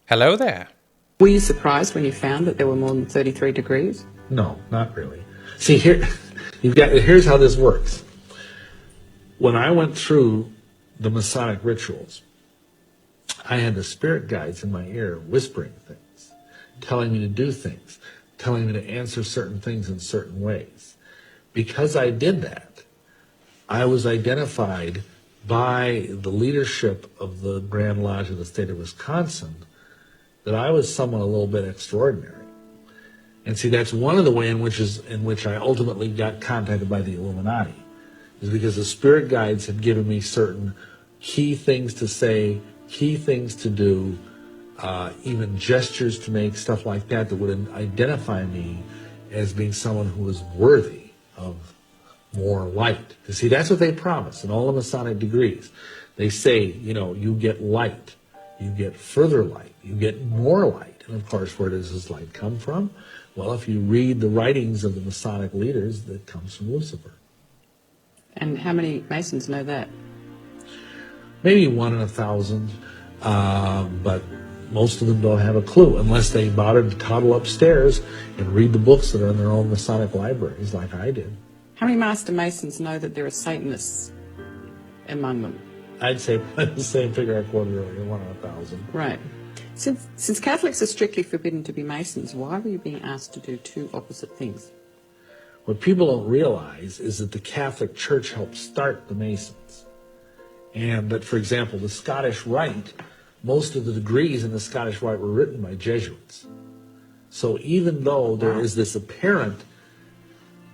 Hello there. Were you surprised when you found that there were more than 33 degrees? No, not really. See, here's how this works. When I went through the Masonic rituals, I had the spirit guides in my ear whispering things, telling me to do things, telling me to answer certain things in certain ways. Because I did that, I was identified by the leadership of the Grand Lodge of the state of Wisconsin that I was someone a little bit extraordinary. And see, that's one of the ways in which I ultimately got contacted by the Illuminati, is because the spirit guides had given me certain key things to say, key things to do, even gestures to make, stuff like that would identify me as being someone who was worthy of more light. You see, that's what they promise in all the Masonic degrees. They say, you get light, you get further light, you get more light. And of course, where does this light come from? Well, if you read the writings of the Masonic leaders, that comes from Lucifer. And how many Masons know that? Maybe 1 in 1,000, but most of them don't have a clue unless they bother to toddle upstairs and read the books that are in their own Masonic libraries like I did. How many Master Masons know that there are Satanists among them? I'd say the same figure I quoted earlier, 1 in 1,000. Right. Since Catholics are strictly forbidden to be Masons, why were you being asked to do two opposite things? What people don't realize is that the Catholic Church helped start the Masons. And that, for example, the Scottish Rite, most of the degrees in the Scottish Rite were written by Jesuits. So even though there is this apparent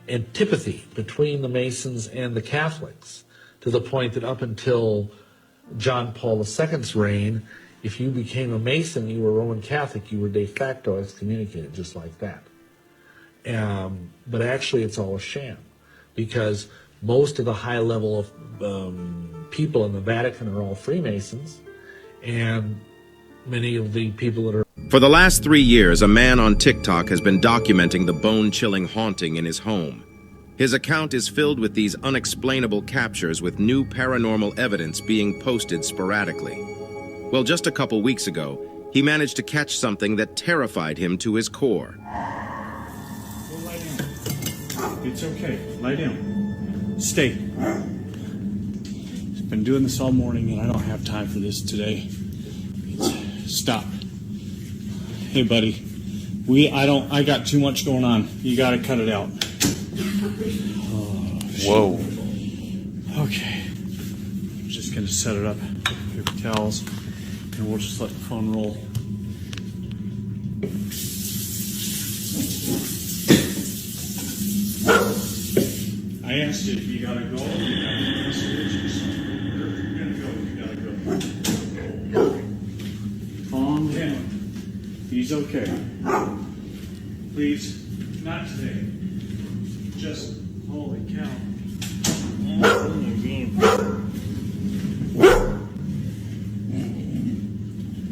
antipathy between the Masons and the Catholics, to the point that up until John Paul II's reign, if you became a Mason, you were Roman Catholic, you were de facto excommunicated, just like that. But actually, it's all a sham, because most of the high level of people in the Vatican are all Freemasons, and many of the people that are... For the last 3 years, a man on TikTok has been documenting the bone-chilling haunting in his home. His account is filled with these unexplainable captures with new paranormal evidence being posted sporadically. Well, just a couple weeks ago, he managed to catch something that terrified him to his core. Go lie down. It's okay. Lie down. Stay. I've been doing this all morning, and I don't have time for this today. Stop. Hey, buddy. I got too much going on. You got to cut it out. Whoa. Okay. I'm just going to set it up. Paper towels. And we'll just let the phone roll. I asked you if you gotta go. You gotta go. Wherever you're gonna go, you gotta go. Calm down. He's okay. Please, not today. Just, holy cow.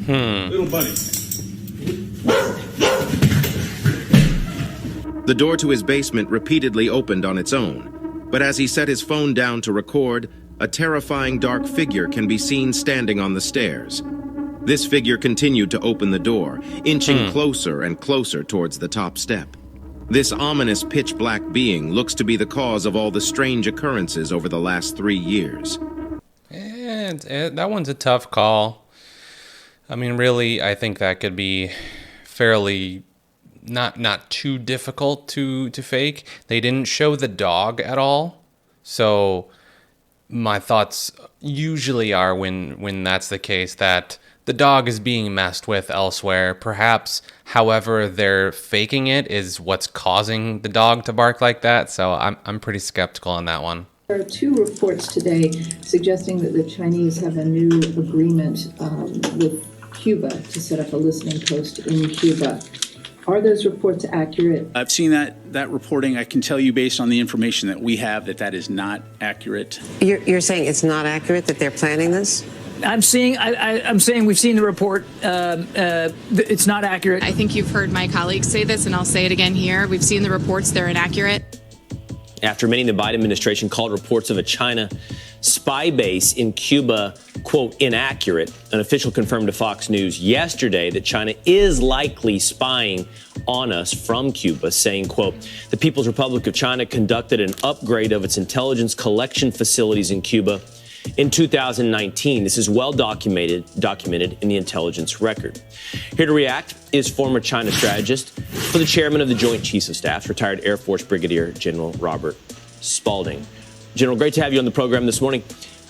Little buddy. The door to his basement repeatedly opened on its own, but as he set his phone down to record, a terrifying dark figure can be seen standing on the stairs. This figure continued to open the door, inching closer and closer towards the top step. This ominous pitch-black being looks to be the cause of all the strange occurrences over the last 3 years. And that one's a tough call. I mean, really, I think that could be fairly not too difficult to fake. They didn't show the dog at all, so my thoughts usually are when that's the case that the dog is being messed with elsewhere. Perhaps, however, they're faking it is what's causing the dog to bark like that. So I'm pretty skeptical on that one. There are 2 reports today suggesting that the Chinese have a new agreement with Cuba to set up a listening post in Cuba. Are those reports accurate? I've seen that reporting. I can tell you based on the information that we have that is not accurate. You're saying it's not accurate that they're planning this? I'm saying we've seen the report. It's not accurate. I think you've heard my colleagues say this, and I'll say it again here. We've seen the reports. They're inaccurate. After many in the Biden administration called reports of a China spy base in Cuba quote, inaccurate. An official confirmed to Fox News yesterday that China is likely spying on us from Cuba, saying, quote, the People's Republic of China conducted an upgrade of its intelligence collection facilities in Cuba in 2019. This is well documented in the intelligence record. Here to react is former China strategist for the chairman of the Joint Chiefs of Staff, retired Air Force Brigadier General Robert Spalding. General, great to have you on the program this morning.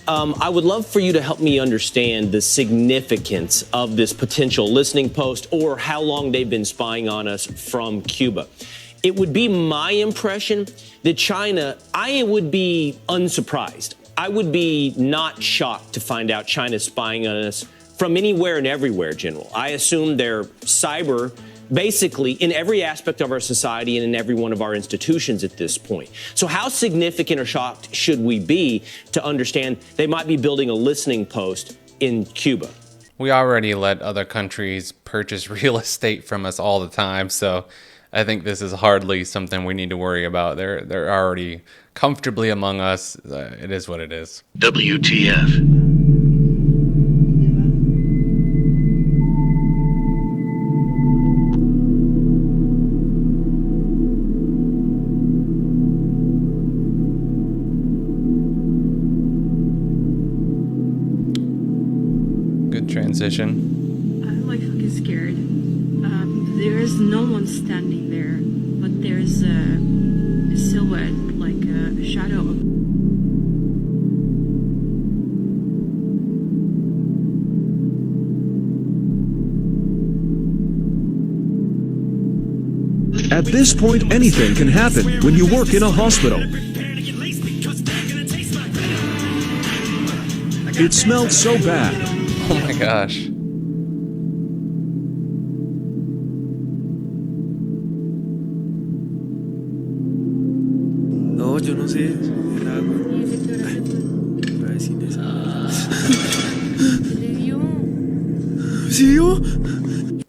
I would love for you to help me understand the significance of this potential listening post or how long they've been spying on us from Cuba. It would be my impression that China, I would be unsurprised. I would be not shocked to find out China's spying on us from anywhere and everywhere, General. I assume they're cyber, basically in every aspect of our society and in every one of our institutions at this point. So how significant or shocked should we be to understand they might be building a listening post in Cuba? We already let other countries purchase real estate from us all the time, so I think this is hardly something we need to worry about. They're already comfortably among us. It is what it is. WTF. Good transition. I'm like fucking scared. There is no one standing there, but there's a silhouette, like a shadow. At this point, anything can happen when you work in a hospital. It smelled so bad. Oh my gosh. No, yo no sé.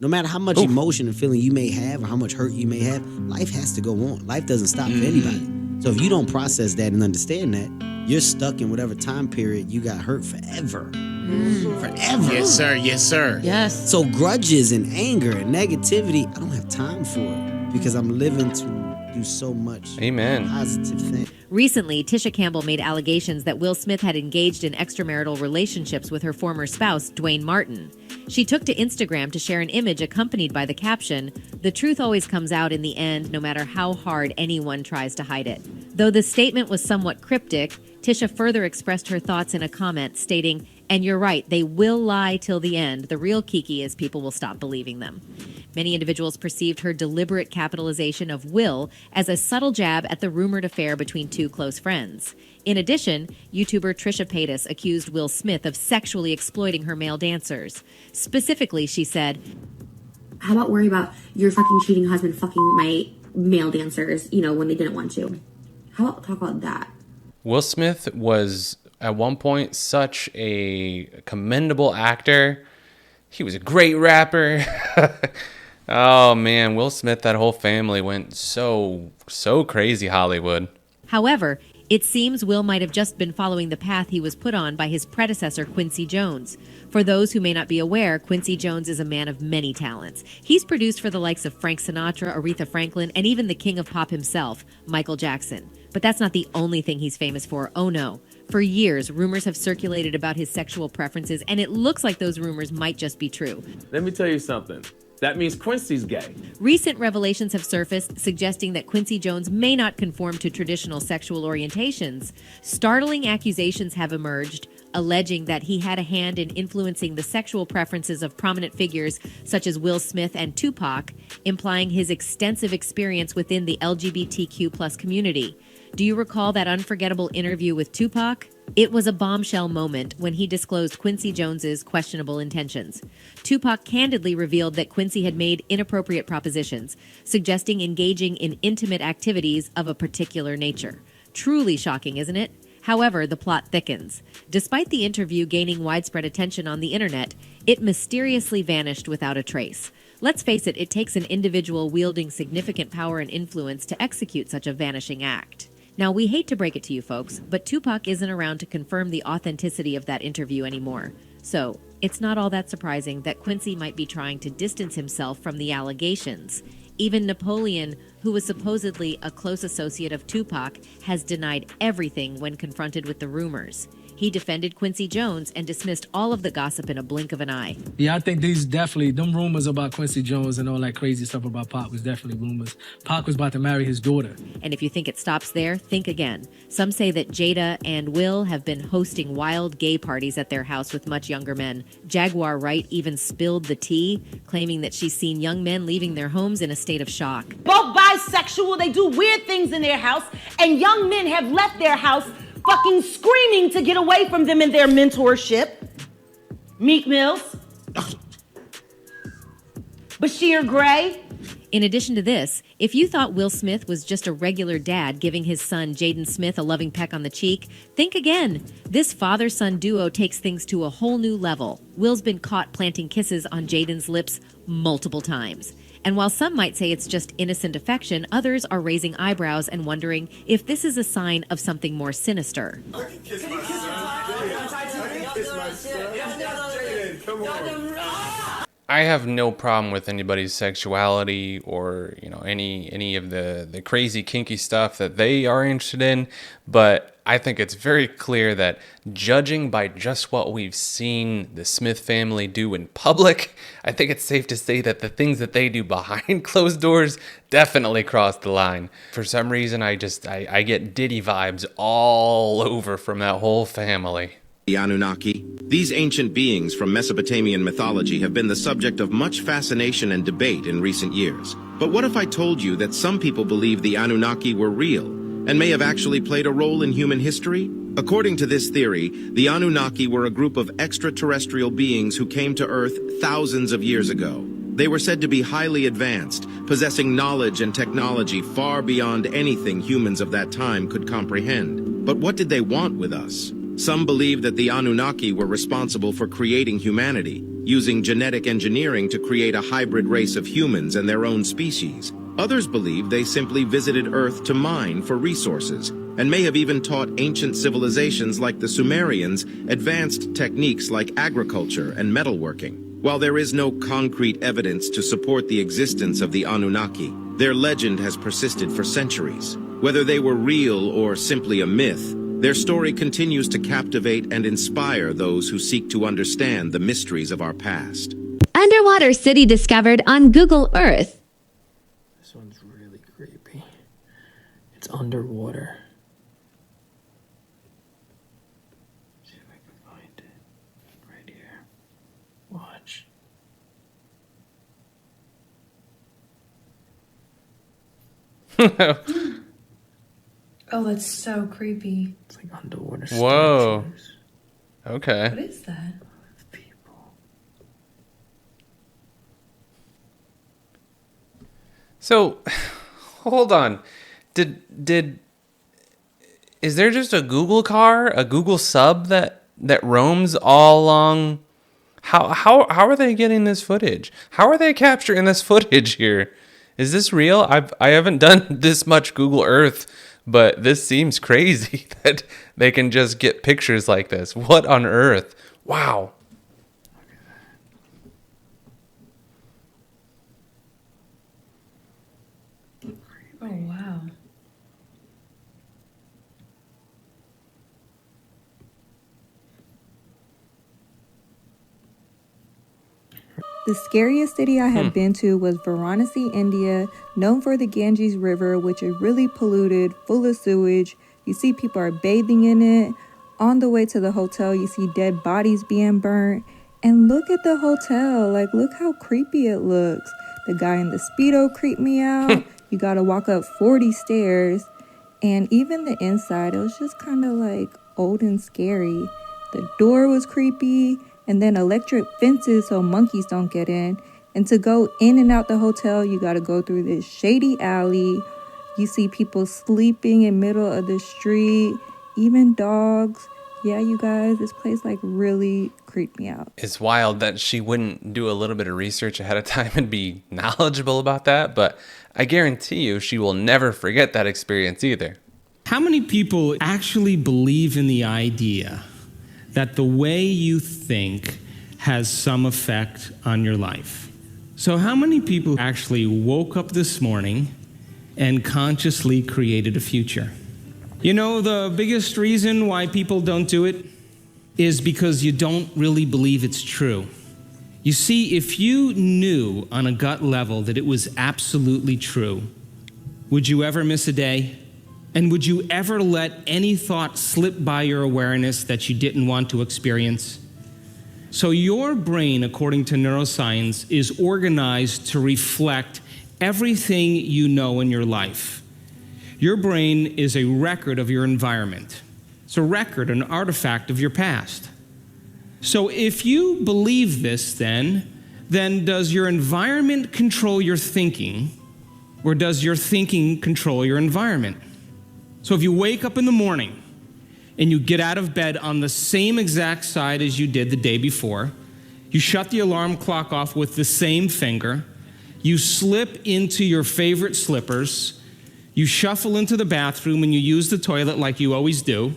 No matter how much emotion and feeling you may have or how much hurt you may have, life has to go on. Life doesn't stop for anybody. So if you don't process that and understand that, you're stuck in whatever time period you got hurt forever. Forever. Yes, sir. Yes, sir. Yes. So grudges and anger and negativity, I don't have time for it because I'm living to do so much positive things. Recently, Tisha Campbell made allegations that Will Smith had engaged in extramarital relationships with her former spouse, Dwayne Martin. She took to Instagram to share an image accompanied by the caption, "The truth always comes out in the end, no matter how hard anyone tries to hide it." Though the statement was somewhat cryptic, Tisha further expressed her thoughts in a comment stating, "And you're right, they will lie till the end. The real kiki is people will stop believing them." Many individuals perceived her deliberate capitalization of Will as a subtle jab at the rumored affair between two close friends. In addition, YouTuber Trisha Paytas accused Will Smith of sexually exploiting her male dancers. Specifically, she said, "How about worry about your fucking cheating husband fucking my male dancers, when they didn't want to? How about talk about that?" Will Smith was at one point such a commendable actor. He was a great rapper. Oh man, Will Smith, that whole family went so crazy Hollywood. However, it seems Will might have just been following the path he was put on by his predecessor, Quincy Jones. For those who may not be aware, Quincy Jones is a man of many talents. He's produced for the likes of Frank Sinatra, Aretha Franklin, and even the king of pop himself, Michael Jackson. But that's not the only thing he's famous for. Oh no. For years, rumors have circulated about his sexual preferences, and it looks like those rumors might just be true. Let me tell you something. That means Quincy's gay. Recent revelations have surfaced suggesting that Quincy Jones may not conform to traditional sexual orientations. Startling accusations have emerged, alleging that he had a hand in influencing the sexual preferences of prominent figures such as Will Smith and Tupac, implying his extensive experience within the LGBTQ+ community. Do you recall that unforgettable interview with Tupac? It was a bombshell moment when he disclosed Quincy Jones's questionable intentions. Tupac candidly revealed that Quincy had made inappropriate propositions, suggesting engaging in intimate activities of a particular nature. Truly shocking, isn't it? However, the plot thickens. Despite the interview gaining widespread attention on the internet, it mysteriously vanished without a trace. Let's face it takes an individual wielding significant power and influence to execute such a vanishing act. Now, we hate to break it to you folks, but Tupac isn't around to confirm the authenticity of that interview anymore. So, it's not all that surprising that Quincy might be trying to distance himself from the allegations. Even Napoleon, who was supposedly a close associate of Tupac, has denied everything when confronted with the rumors. He defended Quincy Jones and dismissed all of the gossip in a blink of an eye. Yeah, I think these definitely, them rumors about Quincy Jones and all that crazy stuff about Pac was definitely rumors. Pac was about to marry his daughter. And if you think it stops there, think again. Some say that Jada and Will have been hosting wild gay parties at their house with much younger men. Jaguar Wright even spilled the tea, claiming that she's seen young men leaving their homes in a state of shock. Both bisexual, they do weird things in their house, and young men have left their house fucking screaming to get away from them in their mentorship. Meek Mills. Bashir Gray. In addition to this, if you thought Will Smith was just a regular dad giving his son Jaden Smith a loving peck on the cheek, think again. This father-son duo takes things to a whole new level. Will's been caught planting kisses on Jaden's lips multiple times. And while some might say it's just innocent affection, others are raising eyebrows and wondering if this is a sign of something more sinister. I have no problem with anybody's sexuality or, any of the crazy kinky stuff that they are interested in, but I think it's very clear that judging by just what we've seen the Smith family do in public, I think it's safe to say that the things that they do behind closed doors definitely cross the line. For some reason, I get Diddy vibes all over from that whole family. The Anunnaki. These ancient beings from Mesopotamian mythology have been the subject of much fascination and debate in recent years. But what if I told you that some people believe the Anunnaki were real and may have actually played a role in human history? According to this theory, the Anunnaki were a group of extraterrestrial beings who came to Earth thousands of years ago. They were said to be highly advanced, possessing knowledge and technology far beyond anything humans of that time could comprehend. But what did they want with us? Some believe that the Anunnaki were responsible for creating humanity, using genetic engineering to create a hybrid race of humans and their own species. Others believe they simply visited Earth to mine for resources, and may have even taught ancient civilizations like the Sumerians advanced techniques like agriculture and metalworking. While there is no concrete evidence to support the existence of the Anunnaki, their legend has persisted for centuries. Whether they were real or simply a myth, their story continues to captivate and inspire those who seek to understand the mysteries of our past. Underwater city discovered on Google Earth. This one's really creepy. It's underwater. See if I can find it. Right here. Watch. Oh, that's so creepy. It's like underwater Whoa. statues. Okay. What is that? So, hold on. Is there just a Google car, a Google sub that roams all along? How are they getting this footage? How are they capturing this footage here? Is this real? I haven't done this much Google Earth, but this seems crazy that they can just get pictures like this. What on earth? Wow. Oh, wow. The scariest city I have been to was Varanasi, India, known for the Ganges River, which is really polluted, full of sewage. You see people are bathing in it. On the way to the hotel, you see dead bodies being burnt. And look at the hotel. Like, look how creepy it looks. The guy in the Speedo creeped me out. You gotta walk up 40 stairs. And even the inside, it was just kind of like old and scary. The door was creepy. And then electric fences so monkeys don't get in. And to go in and out the hotel, you got to go through this shady alley. You see people sleeping in middle of the street, even dogs. Yeah, you guys, this place like really creeped me out. It's wild that she wouldn't do a little bit of research ahead of time and be knowledgeable about that, but I guarantee you she will never forget that experience either. How many people actually believe in the idea that the way you think has some effect on your life? So how many people actually woke up this morning and consciously created a future? You know, the biggest reason why people don't do it is because you don't really believe it's true. You see, if you knew on a gut level that it was absolutely true, would you ever miss a day? And would you ever let any thought slip by your awareness that you didn't want to experience? So your brain, according to neuroscience, is organized to reflect everything you know in your life. Your brain is a record of your environment. It's a record, an artifact of your past. So if you believe this, then does your environment control your thinking, or does your thinking control your environment? So if you wake up in the morning and you get out of bed on the same exact side as you did the day before, you shut the alarm clock off with the same finger, you slip into your favorite slippers, you shuffle into the bathroom and you use the toilet like you always do,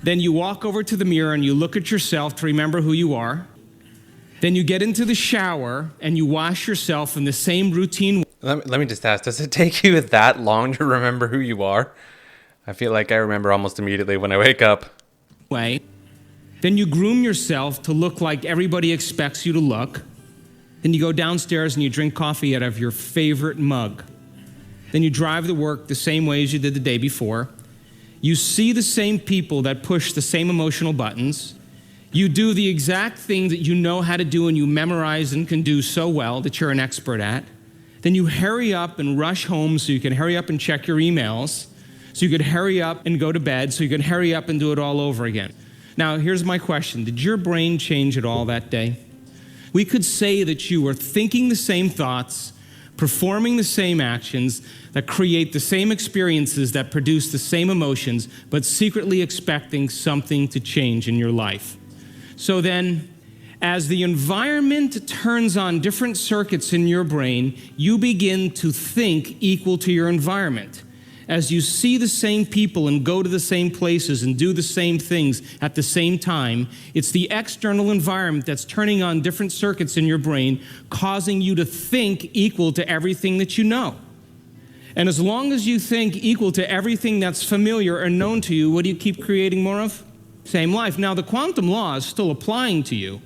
then you walk over to the mirror and you look at yourself to remember who you are, then you get into the shower and you wash yourself in the same routine. Let me just ask, does it take you that long to remember who you are? I feel like I remember almost immediately when I wake up. Way. Then you groom yourself to look like everybody expects you to look. Then you go downstairs and you drink coffee out of your favorite mug. Then you drive to work the same way as you did the day before. You see the same people that push the same emotional buttons. You do the exact thing that you know how to do and you memorize and can do so well that you're an expert at. Then you hurry up and rush home so you can hurry up and check your emails, so you could hurry up and go to bed, so you could hurry up and do it all over again. Now, here's my question. Did your brain change at all that day? We could say that you were thinking the same thoughts, performing the same actions that create the same experiences that produce the same emotions, but secretly expecting something to change in your life. So then, as the environment turns on different circuits in your brain, you begin to think equal to your environment. As you see the same people and go to the same places and do the same things at the same time, it's the external environment that's turning on different circuits in your brain, causing you to think equal to everything that you know. And as long as you think equal to everything that's familiar or known to you, what do you keep creating more of? Same life. Now, the quantum law is still applying to you.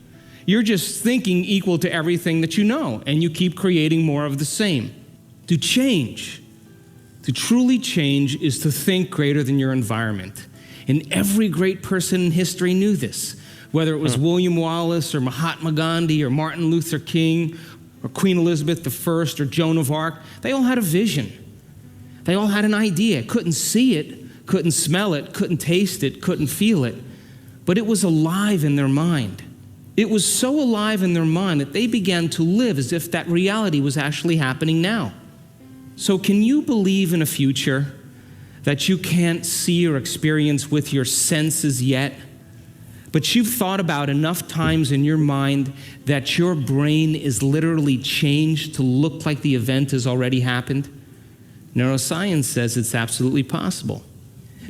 You're just thinking equal to everything that you know, and you keep creating more of the same. To change, to truly change, is to think greater than your environment. And every great person in history knew this, whether it was William Wallace or Mahatma Gandhi or Martin Luther King or Queen Elizabeth I or Joan of Arc. They all had a vision. They all had an idea. Couldn't see it, couldn't smell it, couldn't taste it, couldn't feel it, but it was alive in their mind. It was so alive in their mind that they began to live as if that reality was actually happening now. So can you believe in a future that you can't see or experience with your senses yet, but you've thought about enough times in your mind that your brain is literally changed to look like the event has already happened? Neuroscience says it's absolutely possible.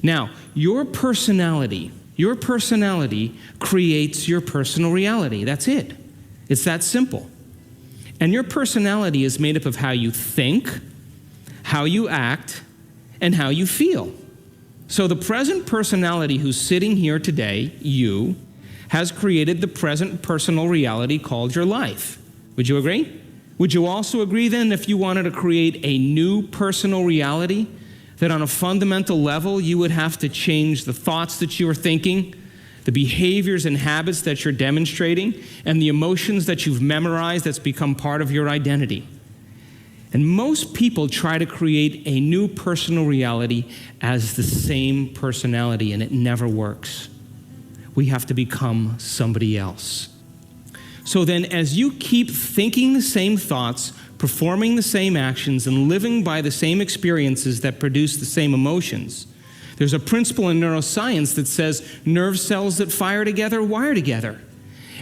Now, your personality creates your personal reality. That's it. It's that simple. And your personality is made up of how you think, how you act, and how you feel. So the present personality who's sitting here today, you, has created the present personal reality called your life. Would you agree? Would you also agree then, if you wanted to create a new personal reality, that on a fundamental level you would have to change the thoughts that you are thinking, the behaviors and habits that you're demonstrating, and the emotions that you've memorized that's become part of your identity? And most people try to create a new personal reality as the same personality, and it never works. We have to become somebody else. So then, as you keep thinking the same thoughts, performing the same actions, and living by the same experiences that produce the same emotions, there's a principle in neuroscience that says nerve cells that fire together wire together.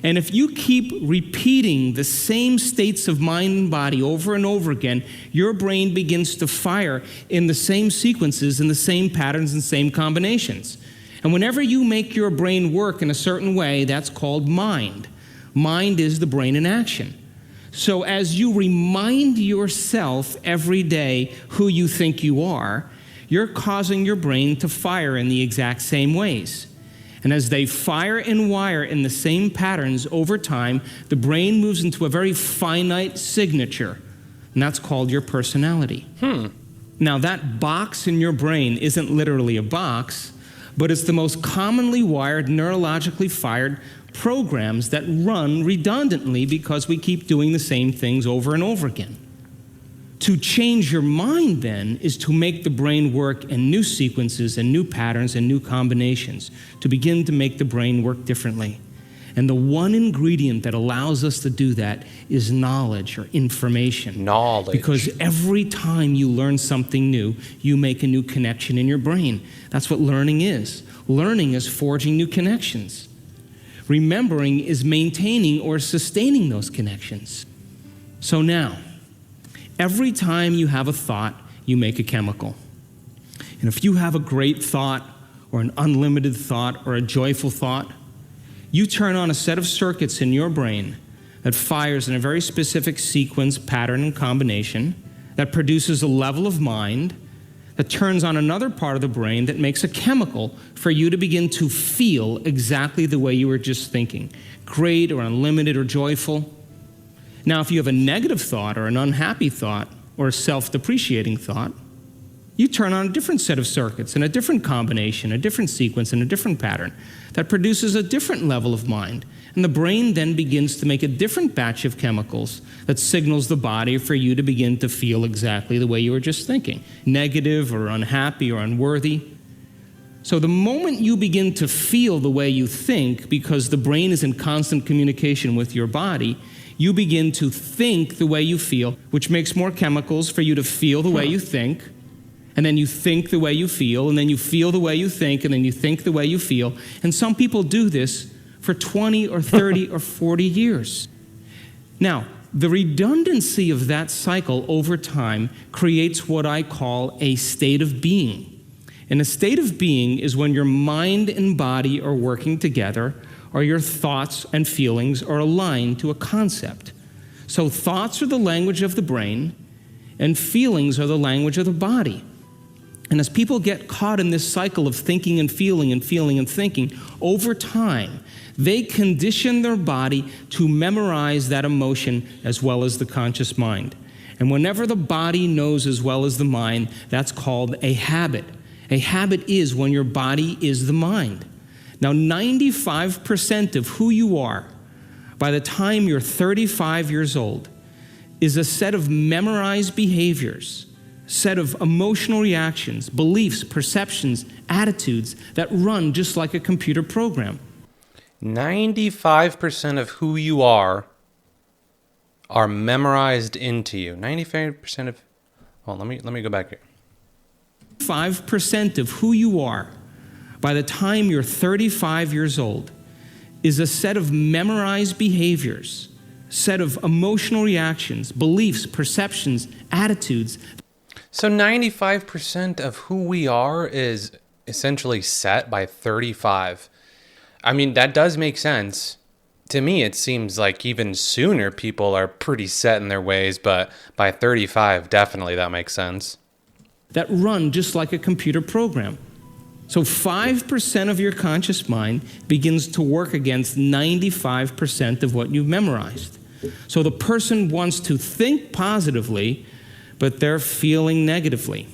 And if you keep repeating the same states of mind and body over and over again, your brain begins to fire in the same sequences, in the same patterns and same combinations. And whenever you make your brain work in a certain way, that's called mind. Mind is the brain in action. So as you remind yourself every day who you think you are, you're causing your brain to fire in the exact same ways. And as they fire and wire in the same patterns over time, the brain moves into a very finite signature, and that's called your personality. Now, that box in your brain isn't literally a box, but it's the most commonly wired, neurologically fired programs that run redundantly because we keep doing the same things over and over again. To change your mind, then, is to make the brain work in new sequences and new patterns and new combinations, to begin to make the brain work differently. And the one ingredient that allows us to do that is knowledge or information. Knowledge. Because every time you learn something new, you make a new connection in your brain. That's what learning is. Learning is forging new connections. Remembering is maintaining or sustaining those connections. So now, every time you have a thought, you make a chemical. And if you have a great thought, or an unlimited thought, or a joyful thought, you turn on a set of circuits in your brain that fires in a very specific sequence, pattern, and combination that produces a level of mind that turns on another part of the brain that makes a chemical for you to begin to feel exactly the way you were just thinking, great or unlimited or joyful. Now, if you have a negative thought or an unhappy thought or a self-depreciating thought, you turn on a different set of circuits and a different combination, a different sequence, and a different pattern that produces a different level of mind. And the brain then begins to make a different batch of chemicals that signals the body for you to begin to feel exactly the way you were just thinking, negative or unhappy or unworthy. So the moment you begin to feel the way you think, because the brain is in constant communication with your body, you begin to think the way you feel, which makes more chemicals for you to feel the way you think. And then you think the way you feel, and then you feel the way you think, and then you think the way you feel. And some people do this for 20 or 30 or 40 years. Now, the redundancy of that cycle over time creates what I call a state of being. And a state of being is when your mind and body are working together, or your thoughts and feelings are aligned to a concept. So thoughts are the language of the brain, and feelings are the language of the body. And as people get caught in this cycle of thinking and feeling and feeling and thinking, over time, they condition their body to memorize that emotion as well as the conscious mind. And whenever the body knows as well as the mind, that's called a habit. A habit is when your body is the mind. Now, 95% of who you are by the time you're 35 years old is a set of memorized behaviors, set of emotional reactions, beliefs, perceptions, attitudes that run just like a computer program. 95% of who you are memorized into you. 95% of... Well, let me go back here. 5% of who you are by the time you're 35 years old is a set of memorized behaviors, set of emotional reactions, beliefs, perceptions, attitudes. So 95% of who we are is essentially set by 35. I mean, that does make sense. To me, it seems like even sooner people are pretty set in their ways, but by 35, definitely that makes sense. That run just like a computer program. So 5% of your conscious mind begins to work against 95% of what you've memorized. So the person wants to think positively, but they're feeling negatively.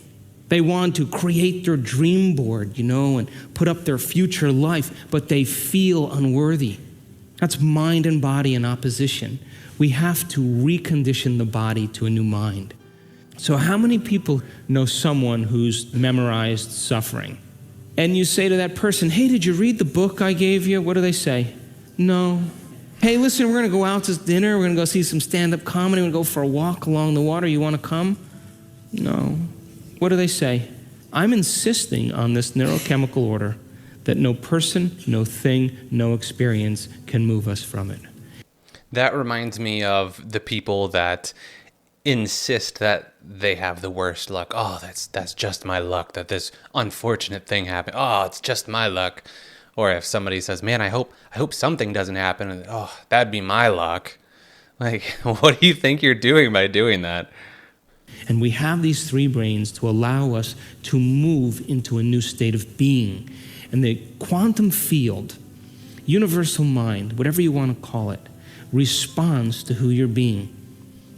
They want to create their dream board, and put up their future life, but they feel unworthy. That's mind and body in opposition. We have to recondition the body to a new mind. So how many people know someone who's memorized suffering? And you say to that person, hey, did you read the book I gave you? What do they say? No. Hey, listen, we're going to go out to dinner. We're going to go see some stand-up comedy. We're going to go for a walk along the water. You want to come? No. What do they say? I'm insisting on this neurochemical order that no person, no thing, no experience can move us from it. That reminds me of the people that insist that they have the worst luck. Oh, that's just my luck that this unfortunate thing happened. Oh, it's just my luck. Or if somebody says, "Man, I hope something doesn't happen," and, "Oh, that'd be my luck." Like, what do you think you're doing by doing that? And we have these three brains to allow us to move into a new state of being. And the quantum field, universal mind, whatever you want to call it, responds to who you're being.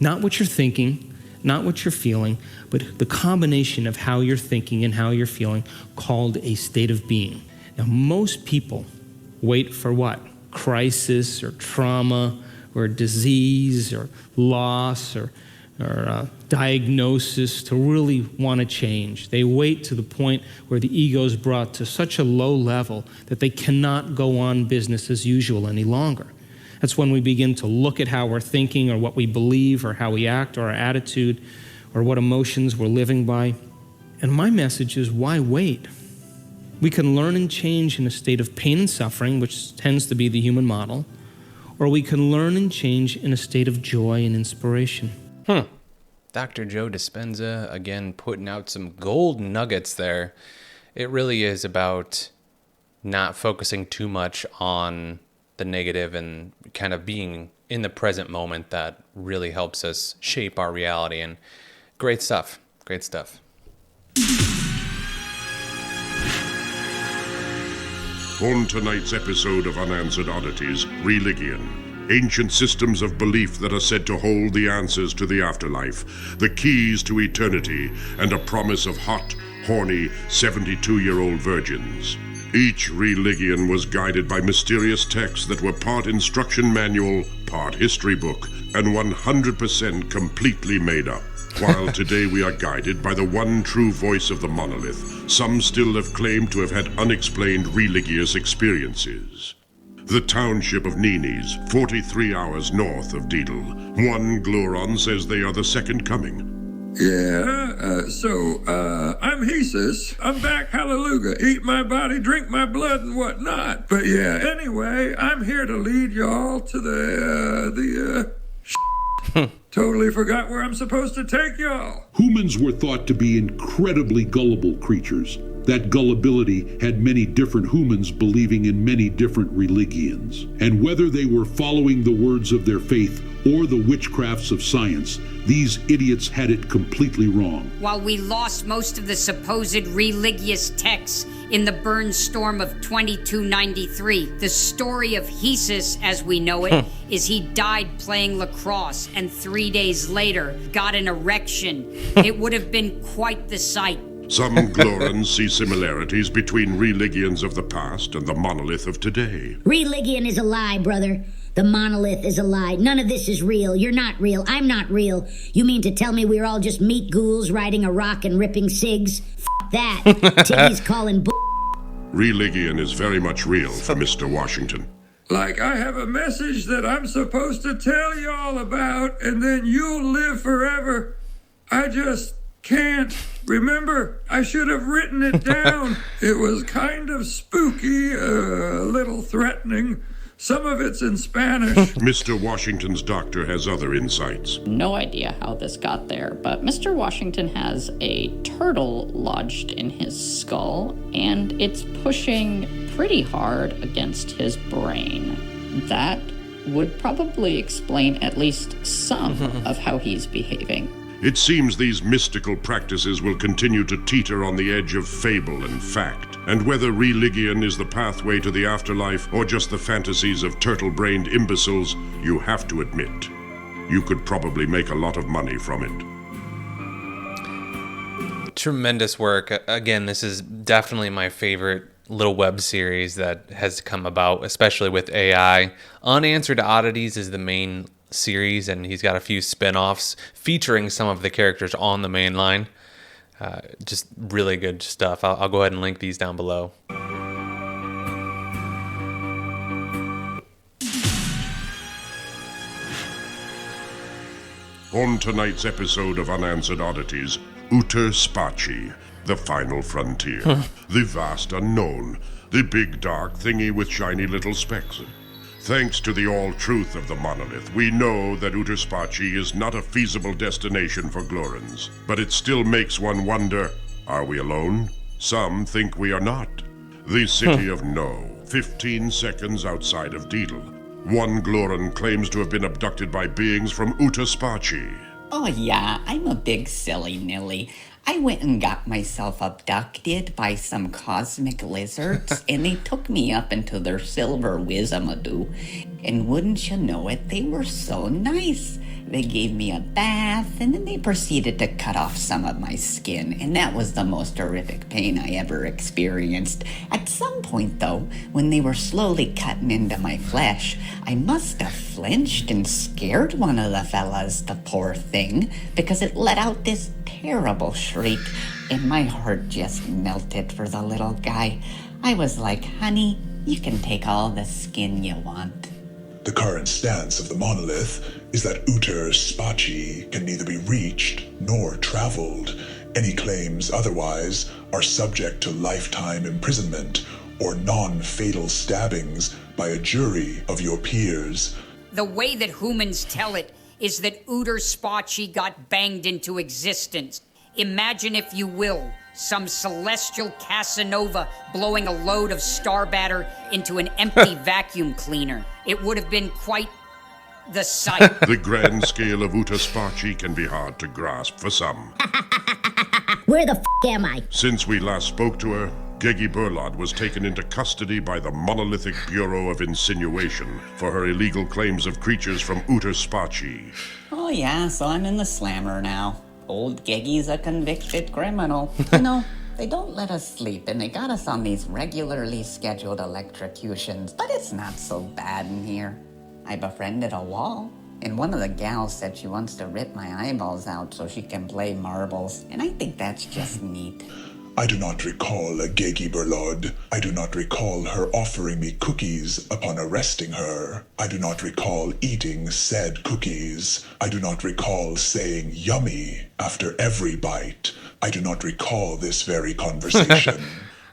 Not what you're thinking, not what you're feeling, but the combination of how you're thinking and how you're feeling, called a state of being. Now, most people wait for what? Crisis or trauma or disease or loss or diagnosis to really want to change. They wait to the point where the ego is brought to such a low level that they cannot go on business as usual any longer. That's when we begin to look at how we're thinking or what we believe or how we act or our attitude or what emotions we're living by. And my message is, why wait? We can learn and change in a state of pain and suffering, which tends to be the human model, or we can learn and change in a state of joy and inspiration. Dr. Joe Dispenza, again, putting out some gold nuggets there. It really is about not focusing too much on the negative and kind of being in the present moment. That really helps us shape our reality. And great stuff. Great stuff. On tonight's episode of Unanswered Oddities, Religion. Ancient systems of belief that are said to hold the answers to the afterlife, the keys to eternity, and a promise of hot, horny, 72-year-old virgins. Each religion was guided by mysterious texts that were part instruction manual, part history book, and 100% completely made up. While today we are guided by the one true voice of the monolith, some still have claimed to have had unexplained religious experiences. The township of Ninis, 43 hours north of Deedle. One Gluron says they are the second coming. I'm Hesus. I'm back, hallelujah. Eat my body, drink my blood, and whatnot. But yeah, anyway, I'm here to lead y'all to the totally forgot where I'm supposed to take y'all. Humans were thought to be incredibly gullible creatures. That gullibility had many different humans believing in many different religions. And whether they were following the words of their faith or the witchcrafts of science, these idiots had it completely wrong. While we lost most of the supposed religious texts in the burn storm of 2293, the story of Hesus, as we know it, is he died playing lacrosse and 3 days later got an erection. It would have been quite the sight. Some Glorans see similarities between religions of the past and the monolith of today. Religion is a lie, brother. The monolith is a lie. None of this is real. You're not real. I'm not real. You mean to tell me we're all just meat ghouls riding a rock and ripping cigs? F that. Tiggy's calling Religion is very much real for Mr. Washington. Like I have a message that I'm supposed to tell y'all about, and then you'll live forever. I just can't. Remember, I should have written it down. It was kind of spooky, a little threatening. Some of it's in Spanish. Mr. Washington's doctor has other insights. No idea how this got there, but Mr. Washington has a turtle lodged in his skull, and it's pushing pretty hard against his brain. That would probably explain at least some of how he's behaving. It seems these mystical practices will continue to teeter on the edge of fable and fact. And whether religion is the pathway to the afterlife or just the fantasies of turtle-brained imbeciles, you have to admit, you could probably make a lot of money from it. Tremendous work. Again, this is definitely my favorite little web series that has come about, especially with AI. Unanswered Oddities is the main series, and he's got a few spin-offs featuring some of the characters on the main line. Just really good stuff. I'll go ahead and link these down below. On tonight's episode of Unanswered Oddities, Uter Spaci, the final frontier, the vast unknown, The big dark thingy with shiny little specks. Thanks to the all-truth of the monolith, we know that Uterspachi is not a feasible destination for Glorans. But it still makes one wonder, are we alone? Some think we are not. The city of No, 15 seconds outside of Deedle. One Gloran claims to have been abducted by beings from Uterspachi. Oh yeah, I'm a big silly nilly. I went and got myself abducted by some cosmic lizards, and they took me up into their silver wizamadoo. And wouldn't you know it, they were so nice. They gave me a bath, and then they proceeded to cut off some of my skin, and that was the most horrific pain I ever experienced. At some point, though, when they were slowly cutting into my flesh, I must have flinched and scared one of the fellas, the poor thing, because it let out this terrible shriek, and my heart just melted for the little guy. I was like, honey, you can take all the skin you want. The current stance of the monolith is that Uterspachi can neither be reached nor traveled. Any claims otherwise are subject to lifetime imprisonment or non-fatal stabbings by a jury of your peers. The way that humans tell it is that Uterspachi got banged into existence. Imagine, if you will, some celestial Casanova blowing a load of star batter into an empty vacuum cleaner. It would have been quite the sight. The grand scale of Uterspachi can be hard to grasp for some. Where the am I? Since we last spoke to her, Geggy Burlod was taken into custody by the Monolithic Bureau of Insinuation for her illegal claims of creatures from Uterspachi. Oh yeah, so I'm in the slammer now. Old Geggy's a convicted criminal. You know, they don't let us sleep, and they got us on these regularly scheduled electrocutions, but it's not so bad in here. I befriended a wall, and one of the gals said she wants to rip my eyeballs out so she can play marbles, and I think that's just neat. I do not recall a Geggy Burlod. I do not recall her offering me cookies upon arresting her. I do not recall eating said cookies. I do not recall saying yummy after every bite. I do not recall this very conversation.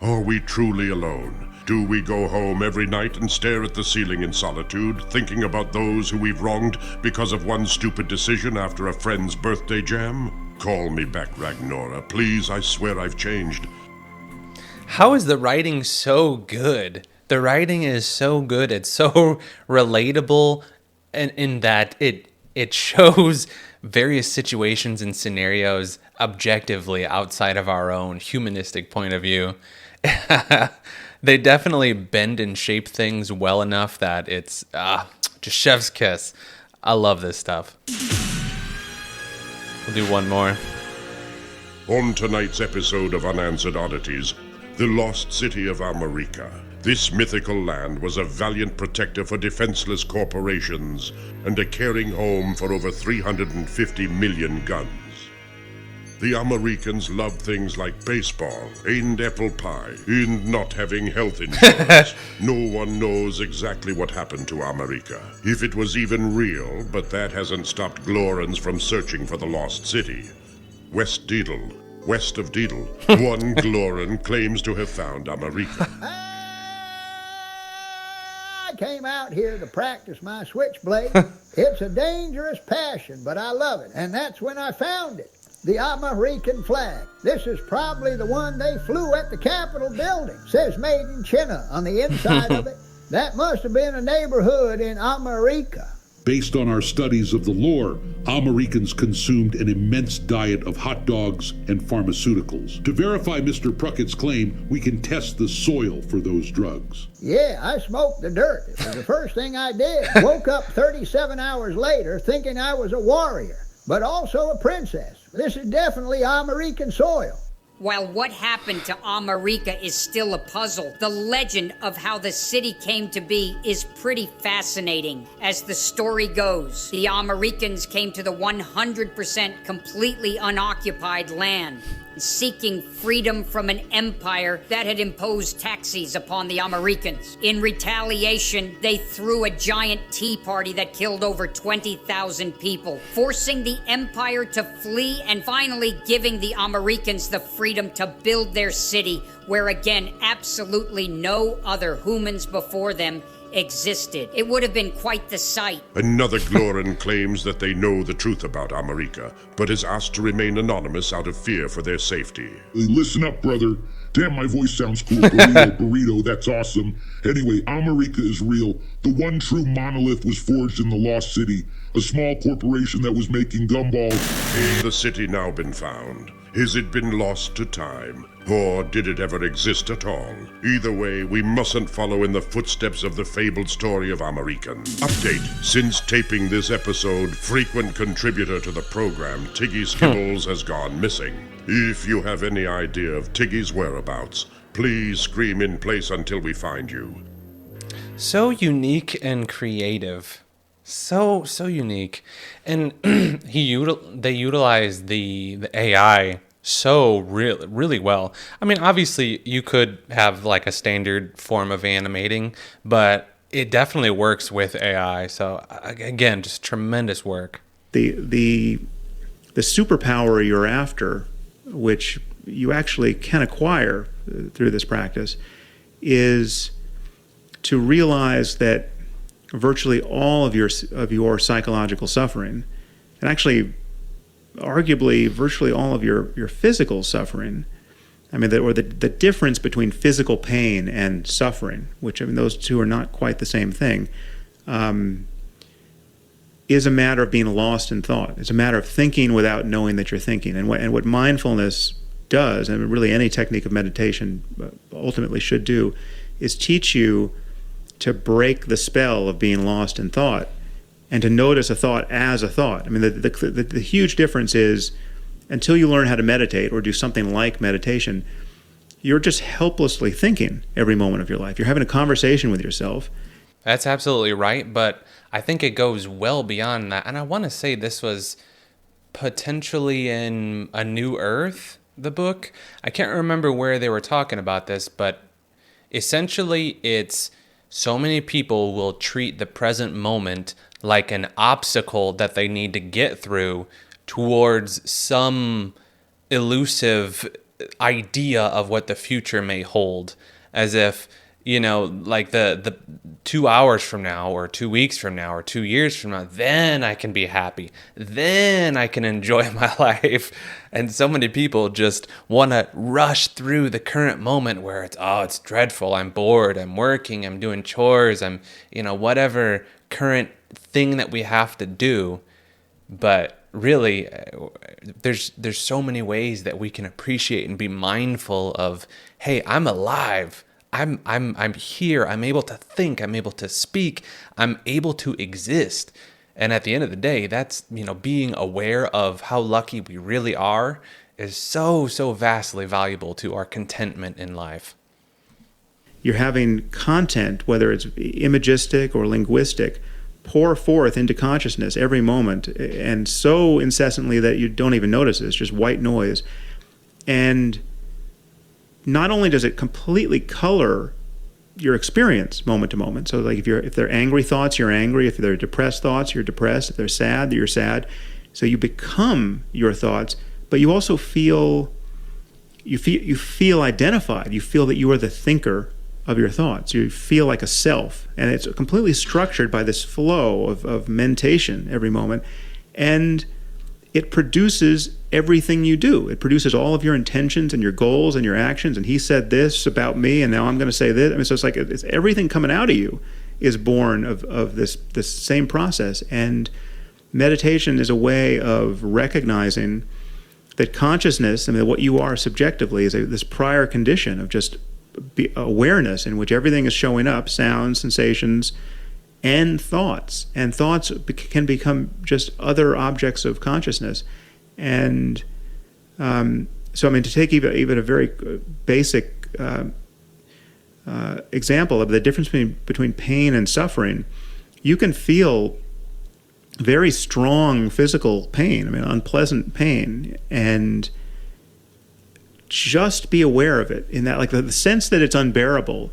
Are we truly alone? Do we go home every night and stare at the ceiling in solitude, thinking about those who we've wronged because of one stupid decision after a friend's birthday jam? Call me back, Ragnora. Please, I swear I've changed. How is the writing so good? The writing is so good. It's so relatable, and in that it shows various situations and scenarios objectively outside of our own humanistic point of view. They definitely bend and shape things well enough that it's just chef's kiss. I love this stuff. We'll do one more. On tonight's episode of Unanswered Oddities, the lost city of America. This mythical land was a valiant protector for defenseless corporations and a caring home for over 350 million guns. The Americans loved things like baseball and apple pie and not having health insurance. No one knows exactly what happened to America, if it was even real, but that hasn't stopped Glorans from searching for the lost city. West of Deedle, one Gloran claims to have found America. I came out here to practice my switchblade. It's a dangerous passion, but I love it, and that's when I found it. The American flag. This is probably the one they flew at the Capitol building. Says made in China on the inside of it. That must have been a neighborhood in America. Based on our studies of the lore, Americans consumed an immense diet of hot dogs and pharmaceuticals. To verify Mr. Pruckett's claim, we can test the soil for those drugs. Yeah, I smoked the dirt. It was the first thing I did. Woke up 37 hours later thinking I was a warrior, but also a princess. This is definitely American soil. While what happened to America is still a puzzle, the legend of how the city came to be is pretty fascinating. As the story goes, the Americans came to the 100% completely unoccupied land. seeking freedom from an empire that had imposed taxes upon the Americans. In retaliation, they threw a giant tea party that killed over 20,000 people, forcing the empire to flee and finally giving the Americans the freedom to build their city, where again, absolutely no other humans before them existed. It would have been quite the sight. Another Gloran claims that they know the truth about America, but is asked to remain anonymous out of fear for their safety. Hey, listen up, brother. Damn, my voice sounds cool. Burrito, that's awesome. Anyway, America is real. The one true monolith was forged in the Lost City, a small corporation that was making gumballs. Has the city now been found? Has it been lost to time? Or did it ever exist at all? Either way, we mustn't follow in the footsteps of the fabled story of American. Update. Since taping this episode, frequent contributor to the program, Tiggy Skibbles, has gone missing. If you have any idea of Tiggy's whereabouts, please scream in place until we find you. So unique and creative. So unique. And they utilize the AI really well. I mean, obviously you could have like a standard form of animating, but it definitely works with AI. So again, just tremendous work. The superpower you're after, which you actually can acquire through this practice, is to realize that virtually all of your psychological suffering, and actually arguably virtually all of your physical suffering, I mean, the difference between physical pain and suffering, which, I mean, those two are not quite the same thing, is a matter of being lost in thought. It's a matter of thinking without knowing that you're thinking. And what mindfulness does, and really any technique of meditation ultimately should do, is teach you to break the spell of being lost in thought and to notice a thought as a thought. I mean, the huge difference is, until you learn how to meditate or do something like meditation, you're just helplessly thinking every moment of your life. You're having a conversation with yourself. That's absolutely right, but I think it goes well beyond that. And I want to say this was potentially in A New Earth, the book. I can't remember where they were talking about this, but essentially it's so many people will treat the present moment like an obstacle that they need to get through towards some elusive idea of what the future may hold, as if, you know, like the 2 hours from now or 2 weeks from now or 2 years from now, then I can be happy, then I can enjoy my life. And so many people just want to rush through the current moment where it's dreadful, I'm bored, I'm working, I'm doing chores, I'm, you know, whatever current thing that we have to do. But really, there's so many ways that we can appreciate and be mindful of, hey, I'm alive. I'm here. I'm able to think. I'm able to speak. I'm able to exist. And at the end of the day, that's, you know, being aware of how lucky we really are is so vastly valuable to our contentment in life. You're having content, whether it's imagistic or linguistic, pour forth into consciousness every moment, and so incessantly that you don't even notice it. It's just white noise. And not only does it completely color your experience moment to moment, so like if they're angry thoughts, you're angry. If they're depressed thoughts, you're depressed. If they're sad, you're sad. So you become your thoughts, but you also feel identified. You feel that you are the thinker of your thoughts. You feel like a self, and it's completely structured by this flow of mentation every moment, and it produces everything you do. It produces all of your intentions and your goals and your actions, and he said this about me, and now I'm going to say this. I mean, so it's like it's everything coming out of you is born of this same process. And meditation is a way of recognizing that consciousness, I mean, what you are subjectively, is this prior condition of just awareness in which everything is showing up, sounds, sensations, and thoughts. And thoughts can become just other objects of consciousness. And so, I mean, to take even a very basic example of the difference between pain and suffering, you can feel very strong physical pain, I mean, unpleasant pain, and just be aware of it. In that, like the sense that it's unbearable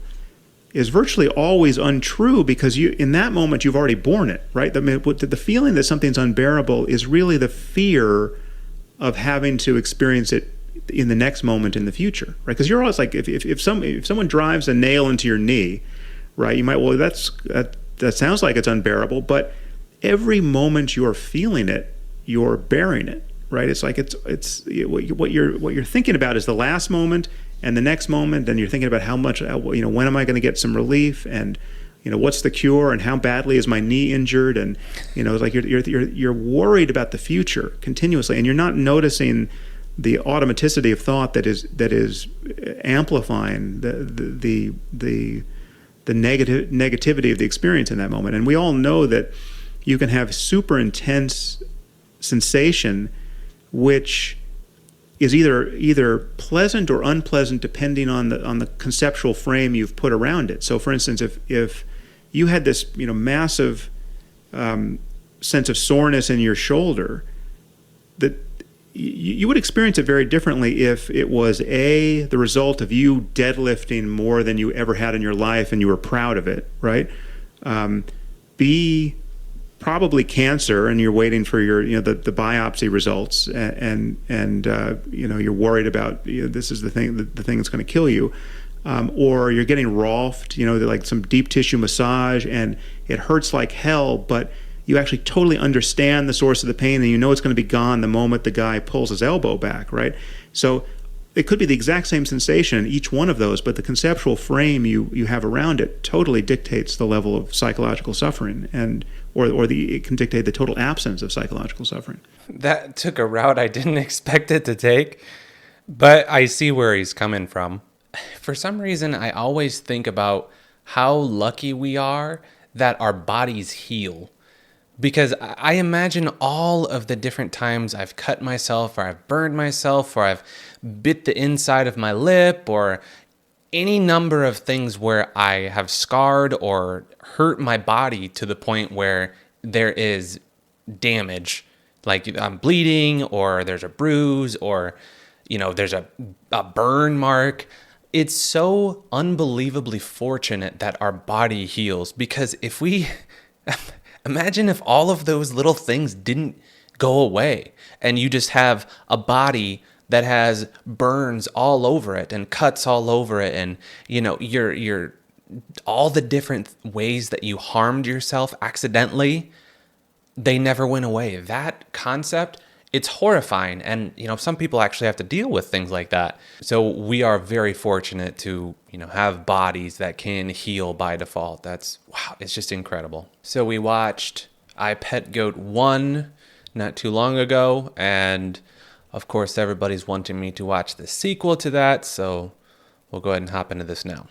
is virtually always untrue, because in that moment you've already borne it, right? The feeling that something's unbearable is really the fear of having to experience it in the next moment in the future, right? Because you're always like, if someone drives a nail into your knee, right? You might, well, that sounds like it's unbearable, but every moment you're feeling it, you're bearing it, right? It's like what you're thinking about is the last moment and the next moment, and you're thinking about how much, when am I going to get some relief, and what's the cure, and how badly is my knee injured, and it's like you're worried about the future continuously, and you're not noticing the automaticity of thought that is amplifying the negativity of the experience in that moment. And we all know that you can have super intense sensation, which is either pleasant or unpleasant depending on the conceptual frame you've put around it. So, for instance, if you had this massive sense of soreness in your shoulder, that you would experience it very differently if it was the result of you deadlifting more than you ever had in your life and you were proud of it, right? B, probably cancer, and you're waiting for your the biopsy results, and you're worried about this is the thing that's going to kill you, or you're getting rolfed, like some deep tissue massage, and it hurts like hell, but you actually totally understand the source of the pain, and it's going to be gone the moment the guy pulls his elbow back, right? So it could be the exact same sensation in each one of those, but the conceptual frame you have around it totally dictates the level of psychological suffering, it can dictate the total absence of psychological suffering. That took a route I didn't expect it to take, but I see where he's coming from. For some reason, I always think about how lucky we are that our bodies heal. Because I imagine all of the different times I've cut myself, or I've burned myself, or I've bit the inside of my lip, or any number of things where I have scarred or hurt my body to the point where there is damage. Like I'm bleeding, or there's a bruise, or there's a burn mark. It's so unbelievably fortunate that our body heals, because if we... Imagine if all of those little things didn't go away, and you just have a body that has burns all over it and cuts all over it, and you're all the different ways that you harmed yourself accidentally, they never went away. That concept, it's horrifying, and some people actually have to deal with things like that. So we are very fortunate to have bodies that can heal by default. Wow, it's just incredible. So we watched I Pet Goat 1 not too long ago, and of course everybody's wanting me to watch the sequel to that, so we'll go ahead and hop into this now.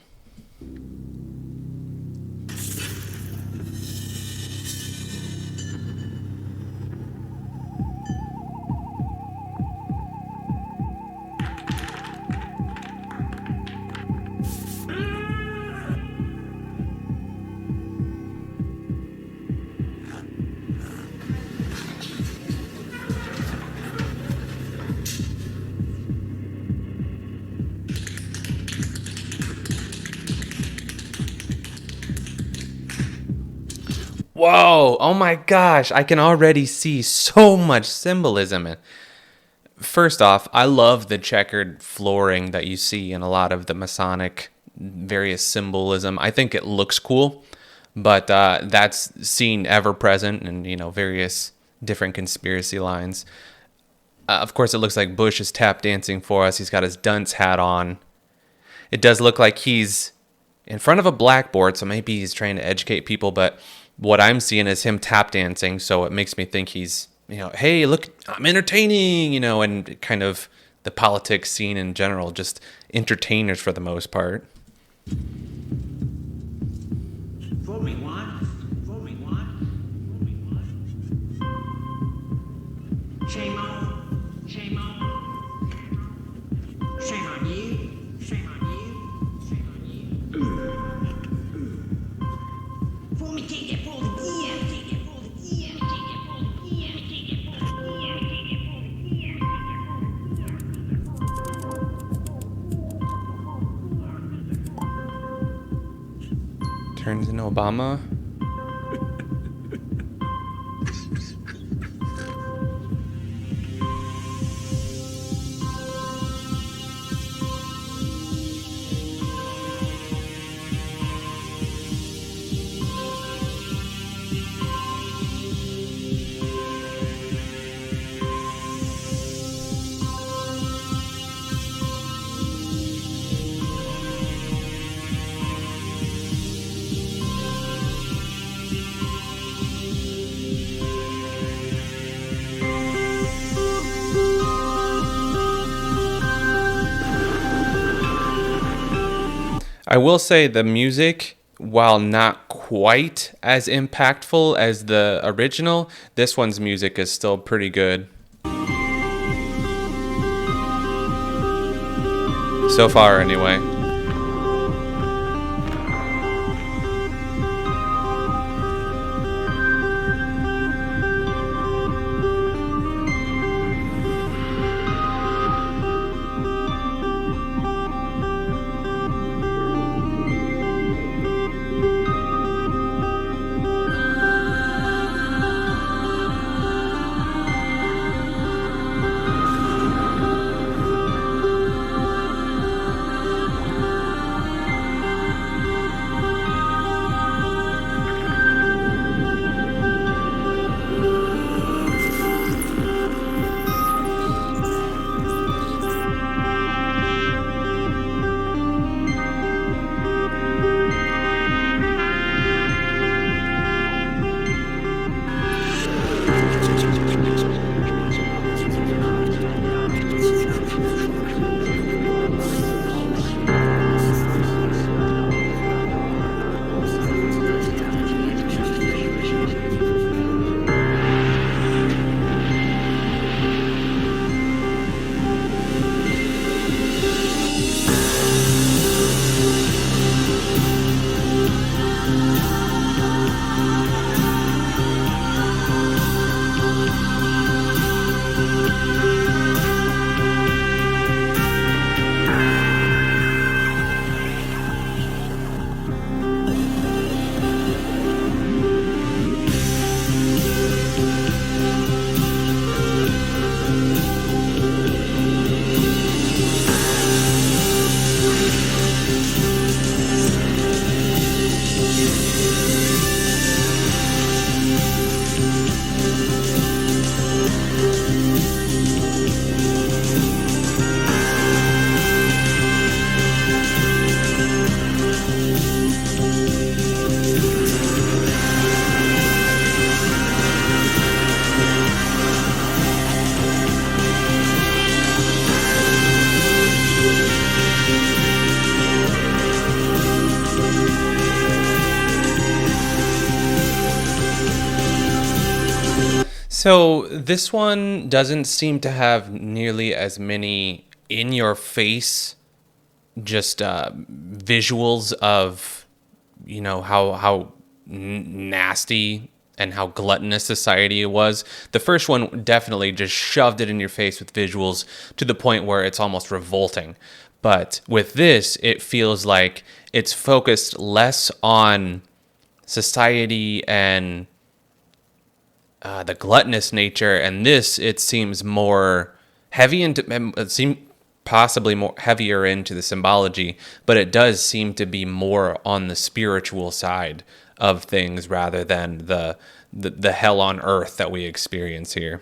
Whoa, oh my gosh, I can already see so much symbolism. First off, I love the checkered flooring that you see in a lot of the Masonic various symbolism. I think it looks cool, but that's seen ever present in various different conspiracy lines. Of course, it looks like Bush is tap dancing for us. He's got his dunce hat on. It does look like he's in front of a blackboard, so maybe he's trying to educate people, but what I'm seeing is him tap dancing, so it makes me think he's, hey, look, I'm entertaining, and kind of the politics scene in general, just entertainers for the most part. Fool me once, fool me once, fool me once. Shame on, shame on. Shame on you, shame on you, shame on you. Fool me, take that fool again, take that fool again, take that fool again, take that fool again, take that fool again, take that fool again. Turns into Obama. I will say the music, while not quite as impactful as the original, this one's music is still pretty good. So far, anyway. So this one doesn't seem to have nearly as many in-your-face just visuals of, you know, how nasty and how gluttonous society was. The first one definitely just shoved it in your face with visuals to the point where it's almost revolting. But with this, it feels like it's focused less on society and the gluttonous nature, and this, it seems more heavy into, it seems possibly more heavier into the symbology, but it does seem to be more on the spiritual side of things rather than the hell on earth that we experience here.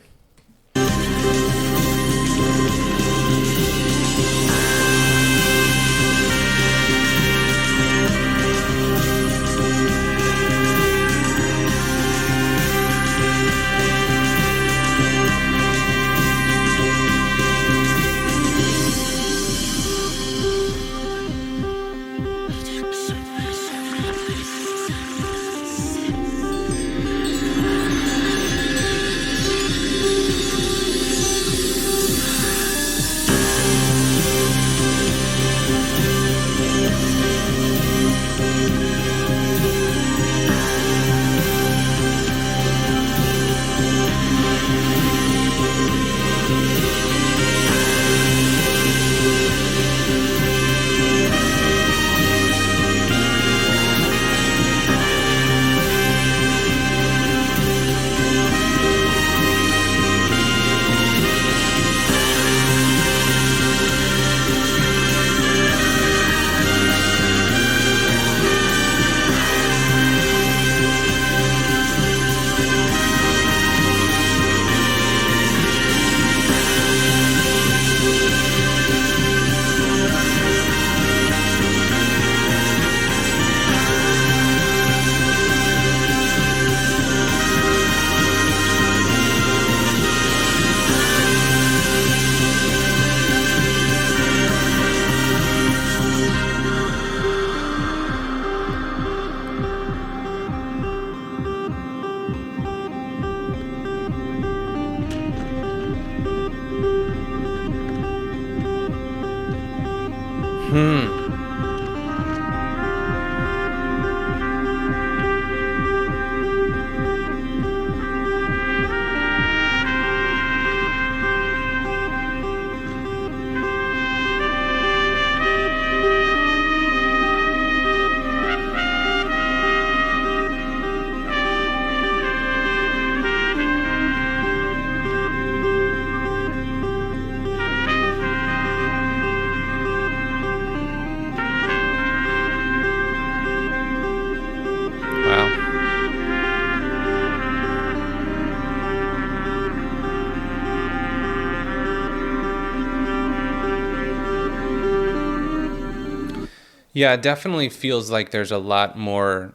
Yeah, it definitely feels like there's a lot more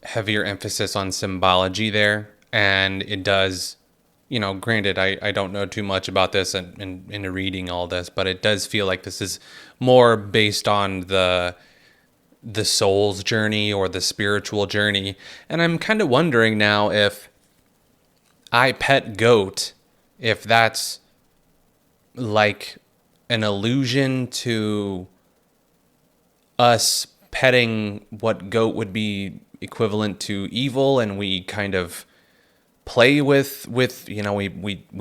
heavier emphasis on symbology there. And it does, granted, I don't know too much about this in reading all this, but it does feel like this is more based on the soul's journey or the spiritual journey. And I'm kind of wondering now if I Pet Goat, if that's like an allusion to us petting what goat would be equivalent to evil, and we kind of play with we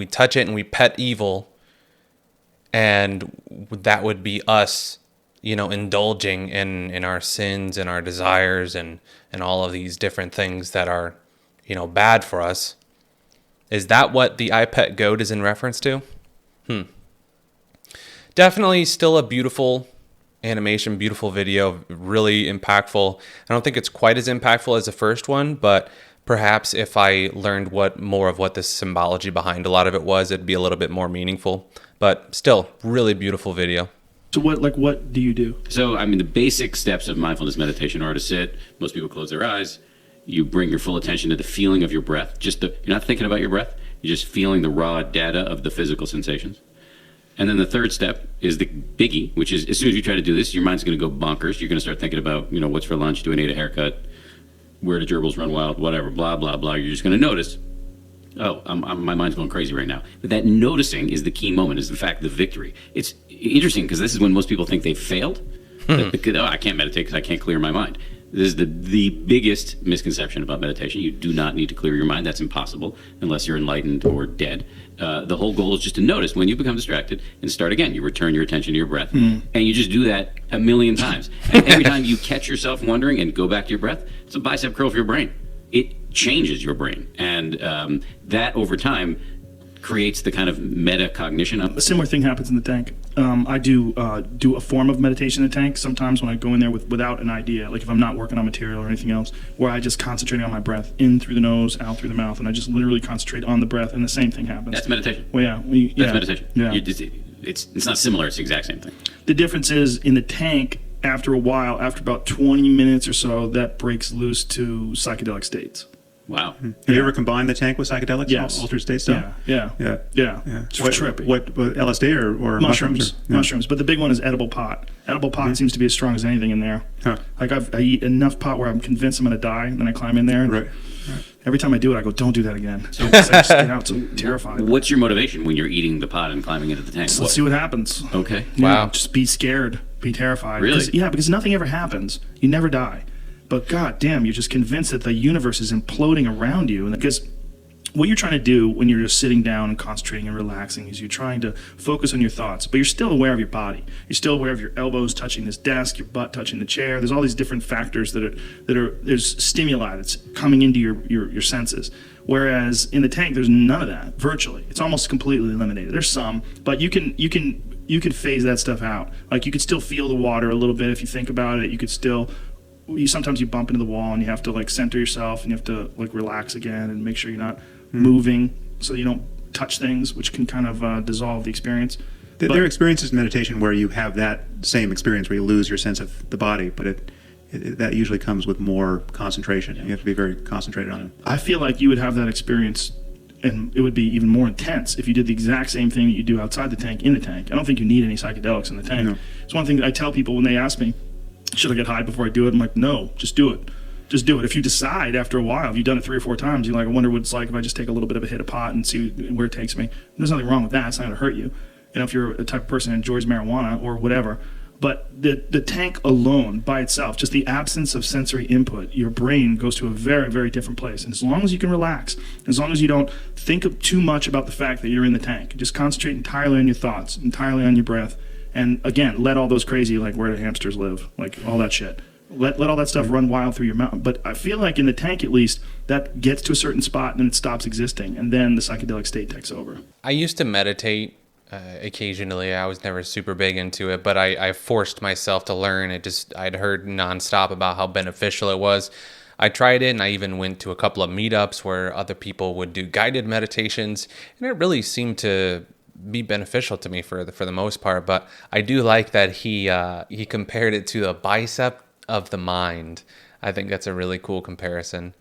touch it and we pet evil, and that would be us indulging in our sins and our desires and all of these different things that are bad for us. Is that what the I Pet Goat is in reference to? Definitely still a beautiful animation, beautiful video, really impactful. I don't think it's quite as impactful as the first one, but perhaps if I learned more of what the symbology behind a lot of it was, it'd be a little bit more meaningful. But still, really beautiful video. So what do you do? So, the basic steps of mindfulness meditation are to sit. Most people close their eyes. You bring your full attention to the feeling of your breath. You're not thinking about your breath. You're just feeling the raw data of the physical sensations. And then the third step is the biggie, which is as soon as you try to do this, your mind's going to go bonkers. You're going to start thinking about, what's for lunch, do I need a haircut, where do gerbils run wild, whatever, blah, blah, blah. You're just going to notice, my mind's going crazy right now. But that noticing is the key moment, is in fact the victory. It's interesting because this is when most people think they've failed. I can't meditate because I can't clear my mind. This is the biggest misconception about meditation. You do not need to clear your mind. That's impossible unless you're enlightened or dead. The whole goal is just to notice when you become distracted and start again. You return your attention to your breath, and you just do that a million times. And every time you catch yourself wondering and go back to your breath, it's a bicep curl for your brain. It changes your brain, and that over time creates the kind of metacognition. A similar thing happens in the tank. I do a form of meditation in the tank sometimes when I go in there without an idea, like if I'm not working on material or anything else, where I just concentrate on my breath, in through the nose, out through the mouth, and I just literally concentrate on the breath, and the same thing happens. That's meditation. Well, yeah. That's meditation. Yeah. It's not similar, it's the exact same thing. The difference is in the tank, after a while, after about 20 minutes or so, that breaks loose to psychedelic states. Wow. Have you ever combined the tank with psychedelics? Yes. Altered state stuff? Yeah. It's trippy. What LSD or mushrooms? Mushrooms. But the big one is edible pot. Edible pot seems to be as strong as anything in there. Huh. Like I eat enough pot where I'm convinced I'm going to die, and then I climb in there. And every time I do it, I go, don't do that again. So I just get out so terrified. What's your motivation when you're eating the pot and climbing into the tank? So let's see what happens. Okay. Yeah, just be scared. Be terrified. Really? Because nothing ever happens. You never die. But god damn, you're just convinced that the universe is imploding around you. And because what you're trying to do when you're just sitting down and concentrating and relaxing is you're trying to focus on your thoughts, but you're still aware of your body. You're still aware of your elbows touching this desk, your butt touching the chair. There's all these different factors there's stimuli that's coming into your senses. Whereas in the tank, there's none of that, virtually. It's almost completely eliminated. There's some, but you can phase that stuff out. Like you could still feel the water a little bit if you think about it. You could still... sometimes you bump into the wall and you have to like center yourself and you have to like relax again and make sure you're not moving so you don't touch things, which can kind of dissolve the experience. There are experiences in meditation where you have that same experience where you lose your sense of the body, but that usually comes with more concentration. You have to be very concentrated on it. I feel like you would have that experience, and it would be even more intense if you did the exact same thing that you do outside the tank in the tank. I don't think you need any psychedelics in the tank. No. It's one thing that I tell people when they ask me, should I get high before I do it? I'm like, no, just do it. Just do it. If you decide after a while, if you've done it 3 or 4 times, you're like, I wonder what it's like if I just take a little bit of a hit of pot and see where it takes me. There's nothing wrong with that. It's not going to hurt you. If you're a type of person who enjoys marijuana or whatever. But the tank alone, by itself, just the absence of sensory input, your brain goes to a very, very different place. And as long as you can relax, as long as you don't think too much about the fact that you're in the tank, just concentrate entirely on your thoughts, entirely on your breath, and again, let all those crazy, like, where do hamsters live, like all that shit. Let all that stuff run wild through your mouth. But I feel like in the tank, at least, that gets to a certain spot and then it stops existing, and then the psychedelic state takes over. I used to meditate occasionally. I was never super big into it, but I forced myself to learn. I'd heard nonstop about how beneficial it was. I tried it, and I even went to a couple of meetups where other people would do guided meditations, and it really seemed to be beneficial to me for the most part. But I do like that he compared it to a bicep of the mind. I think that's a really cool comparison.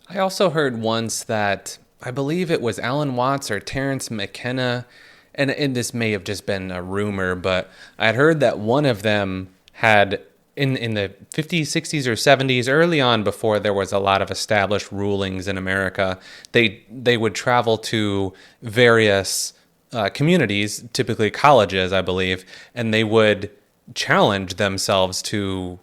I also heard once that, I believe it was Alan Watts or Terence McKenna, and this may have just been a rumor, but I'd heard that one of them had, in the 50s, 60s, or 70s, early on, before there was a lot of established rulings in America, they would travel to various communities, typically colleges, I believe, and they would challenge themselves to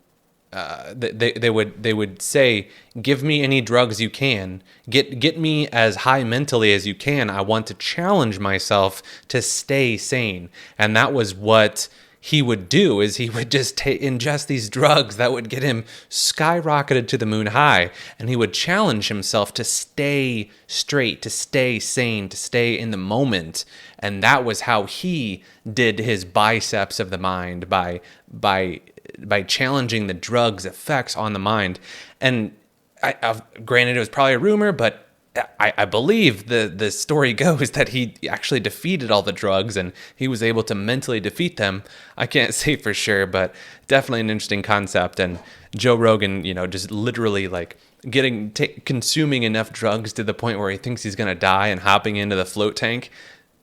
they would say, give me any drugs you can, get me as high mentally as you can. I want to challenge myself to stay sane. And that was what he would do, is he would just ingest these drugs that would get him skyrocketed to the moon high, and he would challenge himself to stay straight, to stay sane, to stay in the moment. And that was how he did his biceps of the mind, by challenging the drug's effects on the mind. And granted, it was probably a rumor, but I believe the story goes that he actually defeated all the drugs and he was able to mentally defeat them. I can't say for sure, but definitely an interesting concept. And Joe Rogan, just literally like consuming enough drugs to the point where he thinks he's going to die and hopping into the float tank.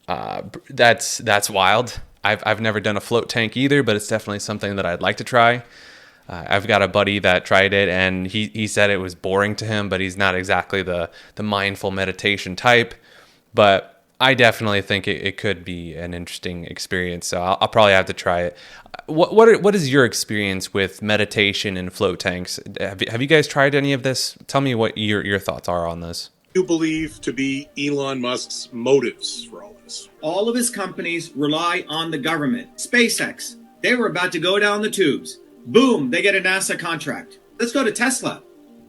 That's wild. I've never done a float tank either, but it's definitely something that I'd like to try. I've got a buddy that tried it, and he said it was boring to him, but he's not exactly the mindful meditation type. But I definitely think it could be an interesting experience, so I'll probably have to try it. What is your experience with meditation and float tanks? Have you guys tried any of this? Tell me what your thoughts are on this. You believe to be Elon Musk's motives for all this? All of his companies rely on the government. SpaceX, they were about to go down the tubes. Boom, they get a NASA contract. Let's go to Tesla.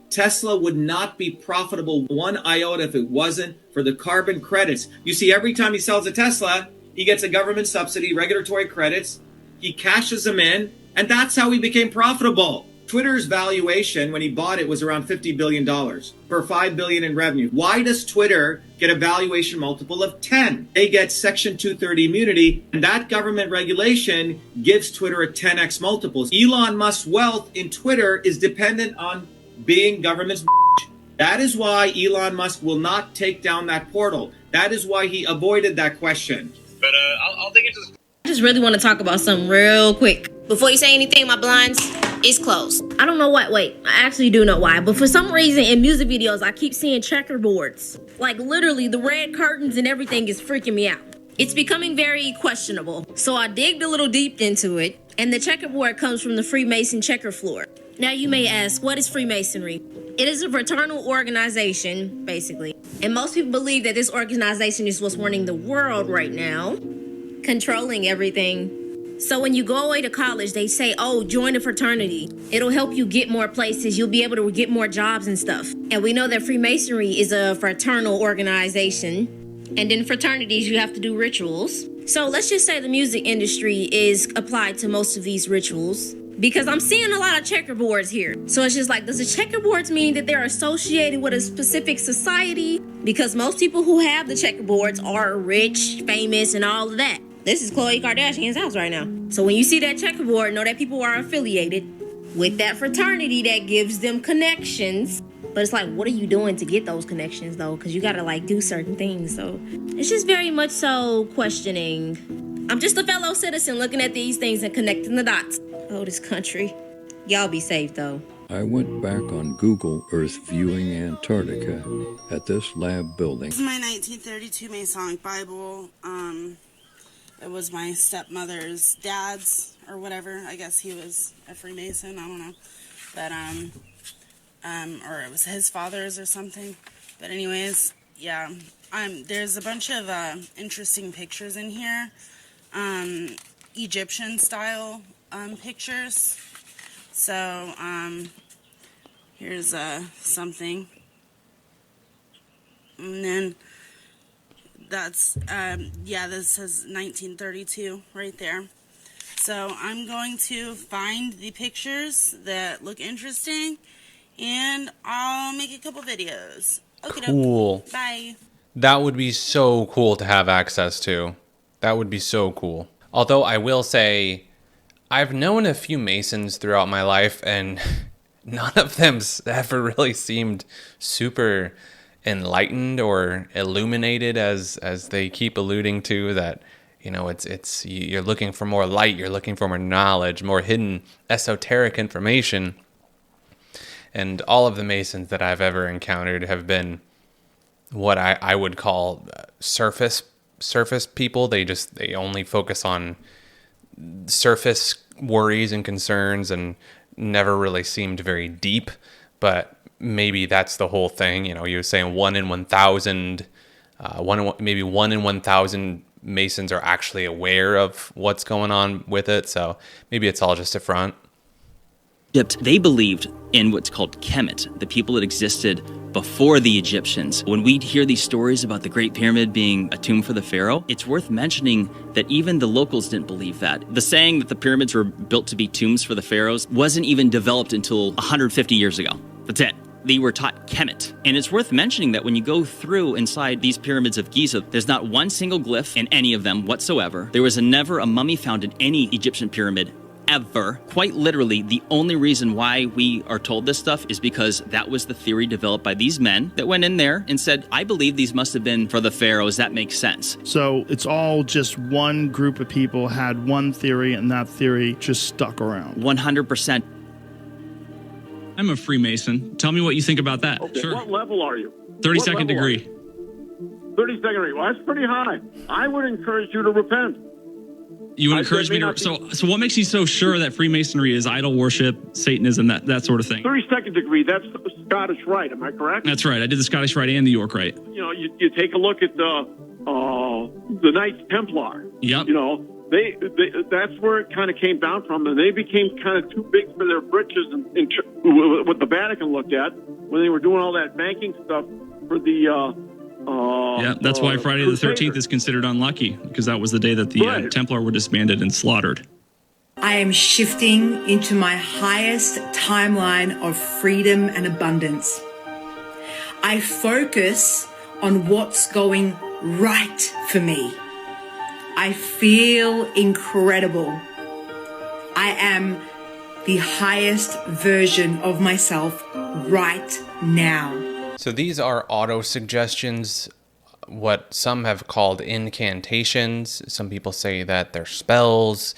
Tesla would not be profitable one iota if it wasn't for the carbon credits. You see, every time he sells a Tesla, he gets a government subsidy, regulatory credits. He cashes them in, and that's how he became profitable. Twitter's valuation when he bought it was around $50 billion for $5 billion in revenue. Why does Twitter get a valuation multiple of 10? They get Section 230 immunity, and that government regulation gives Twitter a 10x multiple. Elon Musk's wealth in Twitter is dependent on being government's. That is why Elon Musk will not take down that portal. That is why he avoided that question. But I'll dig into this. I just really want to talk about something real quick. Before you say anything, my blinds is closed. I don't know what. Wait, I actually do know why. But for some reason in music videos, I keep seeing checkerboards. Like literally the red curtains and everything is freaking me out. It's becoming very questionable. So I digged a little deep into it. And the checkerboard comes from the Freemason checker floor. Now you may ask, what is Freemasonry? It is a fraternal organization, basically. And most people believe that this organization is what's running the world right now, controlling everything. So when you go away to college, they say, oh, join a fraternity. It'll help you get more places. You'll be able to get more jobs and stuff. And we know that Freemasonry is a fraternal organization. And in fraternities, you have to do rituals. So let's just say the music industry is applied to most of these rituals, because I'm seeing a lot of checkerboards here. So it's just like, does the checkerboards mean that they're associated with a specific society? Because most people who have the checkerboards are rich, famous, and all of that. This is Khloe Kardashian's house right now. So when you see that checkerboard, know that people are affiliated with that fraternity that gives them connections. But it's like, what are you doing to get those connections, though? Because you got to, like, do certain things. So it's just very much so questioning. I'm just a fellow citizen looking at these things and connecting the dots. Oh, this country. Y'all be safe, though. I went back on Google Earth viewing Antarctica at this lab building. This is my 1932 Masonic Bible. It was my stepmother's dad's or whatever. I guess he was a Freemason. I don't know. But, or it was his father's or something. But anyways, yeah. There's a bunch of interesting pictures in here. Egyptian style pictures. So, here's something. And then that's, this says 1932 right there. So I'm going to find the pictures that look interesting, and I'll make a couple videos. Okay, Cool. Bye. That would be so cool to have access to. That would be so cool. Although I will say, I've known a few Masons throughout my life, and none of them ever really seemed super enlightened or illuminated, as they keep alluding to, that, you know, it's you're looking for more light, you're looking for more knowledge, more hidden esoteric information. And all of the Masons that I've ever encountered have been what I would call surface people. They only focus on surface worries and concerns, and never really seemed very deep. But maybe that's the whole thing. You know, you were saying 1 in 1,000, maybe 1 in 1,000 Masons are actually aware of what's going on with it. So maybe it's all just a front. Egypt, they believed in what's called Kemet, the people that existed before the Egyptians. When we hear these stories about the Great Pyramid being a tomb for the pharaoh, it's worth mentioning that even the locals didn't believe that. The saying that the pyramids were built to be tombs for the pharaohs wasn't even developed until 150 years ago. That's it. They were taught Kemet. And it's worth mentioning that when you go through inside these pyramids of Giza, there's not one single glyph in any of them whatsoever. There was never a mummy found in any Egyptian pyramid ever. Quite literally, the only reason why we are told this stuff is because that was the theory developed by these men that went in there and said, I believe these must have been for the pharaohs. That makes sense. So it's all just one group of people had one theory, and that theory just stuck around. 100%. I'm a Freemason. Tell me what you think about that. Okay, what level are you? 32nd degree. 32nd degree. Well, that's pretty high. I would encourage you to repent. You would encourage me to... So what makes you so sure that Freemasonry is idol worship, Satanism, that sort of thing? 32nd degree, that's the Scottish Rite, am I correct? That's right. I did the Scottish Rite and the York Rite. You know, you take a look at the Knights Templar. Yep. You know, they that's where it kind of came down from, and they became kind of too big for their britches what the Vatican looked at when they were doing all that banking stuff for the... yeah, that's why Friday the 13th is considered unlucky, because that was the day that the Templar were disbanded and slaughtered. I am shifting into my highest timeline of freedom and abundance. I focus on what's going right for me. I feel incredible. I am the highest version of myself right now. So these are auto-suggestions, what some have called incantations. Some people say that they're spells.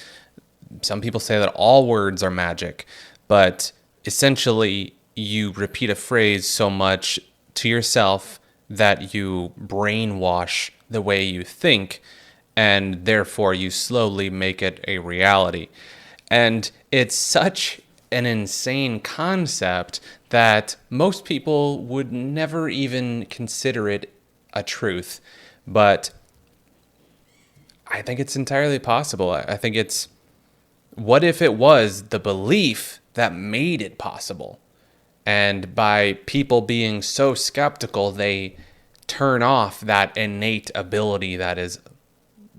Some people say that all words are magic. But essentially, you repeat a phrase so much to yourself that you brainwash the way you think, and therefore you slowly make it a reality. And it's such an insane concept that most people would never even consider it a truth. But I think it's entirely possible. I think it's, what if it was the belief that made it possible? And by people being so skeptical, they turn off that innate ability that is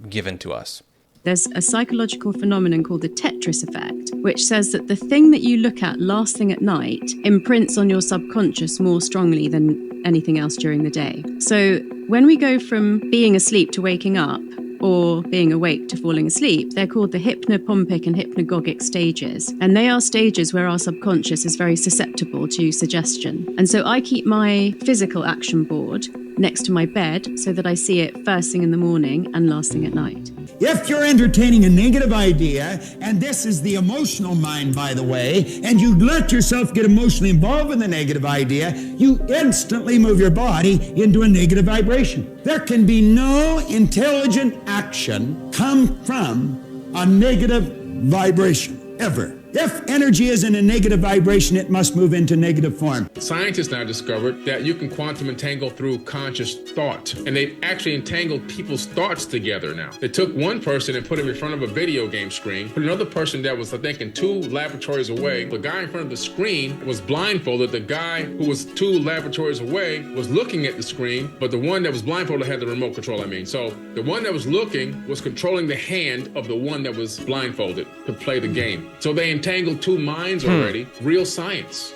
given to us. There's a psychological phenomenon called the Tetris effect, which says that the thing that you look at last thing at night imprints on your subconscious more strongly than anything else during the day. So when we go from being asleep to waking up, or being awake to falling asleep, they're called the hypnopompic and hypnagogic stages. And they are stages where our subconscious is very susceptible to suggestion. And so I keep my physical action board next to my bed so that I see it first thing in the morning and last thing at night. If you're entertaining a negative idea, and this is the emotional mind, by the way, and you let yourself get emotionally involved in the negative idea, you instantly move your body into a negative vibration. There can be no intelligent action come from a negative vibration, ever. If energy is in a negative vibration, it must move into negative form. Scientists now discovered that you can quantum entangle through conscious thought, and they've actually entangled people's thoughts together now. They took one person and put him in front of a video game screen, put another person that was, I think, in 2 laboratories away. The guy in front of the screen was blindfolded. The guy who was 2 laboratories away was looking at the screen, but the one that was blindfolded had the remote control, So the one that was looking was controlling the hand of the one that was blindfolded to play the game. So they entangled 2 minds already. Real science.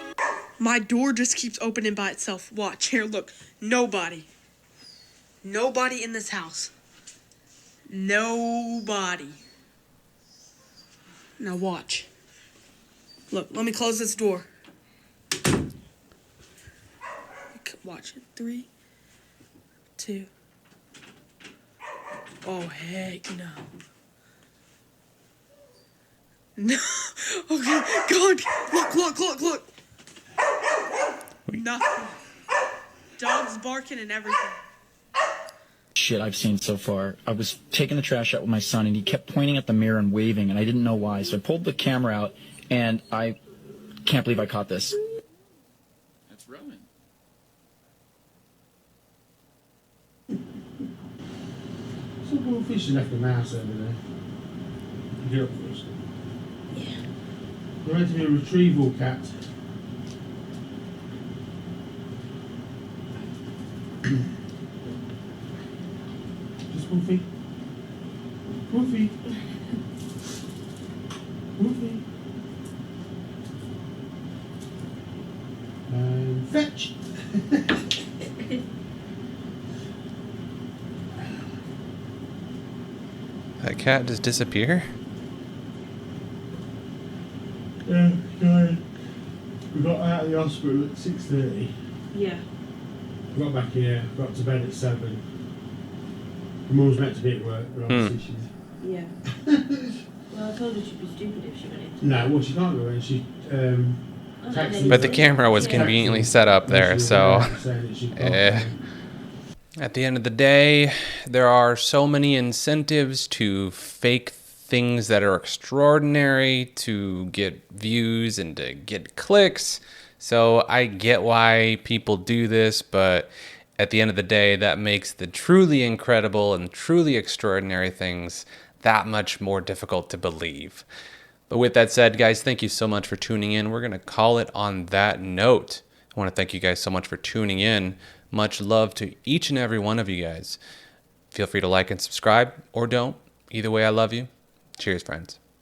My door just keeps opening by itself. Watch. Here, look. Nobody. Nobody in this house. Nobody. Now watch. Look, let me close this door. Watch it. 3, 2. Oh, heck no. No. Okay, God. Look. Nothing. Dogs barking and everything. Shit I've seen so far. I was taking the trash out with my son, and he kept pointing at the mirror and waving, and I didn't know why. So I pulled the camera out, and I can't believe I caught this. That's Roman. Some little fish left the mouse over there. Get up first. They're meant to be a retrieval cat. Just Woofy. Woofy. Woofy. And fetch. That cat just disappear? Yeah, guy. We got out of the hospital at 6:30. Yeah. Got back here, got to bed at 7. My mum's meant to be at work, but obviously she's... Yeah. Well, I told her she'd be stupid if she went into No, well, she can't go in. She texted But the camera was conveniently set up there, so... Yeah. At the end of the day, there are so many incentives to fake things that are extraordinary, to get views and to get clicks. So I get why people do this, but at the end of the day, that makes the truly incredible and truly extraordinary things that much more difficult to believe. But with that said, guys, thank you so much for tuning in. We're going to call it on that note. I want to thank you guys so much for tuning in. Much love to each and every one of you guys. Feel free to like and subscribe, or don't. Either way, I love you. Cheers, friends.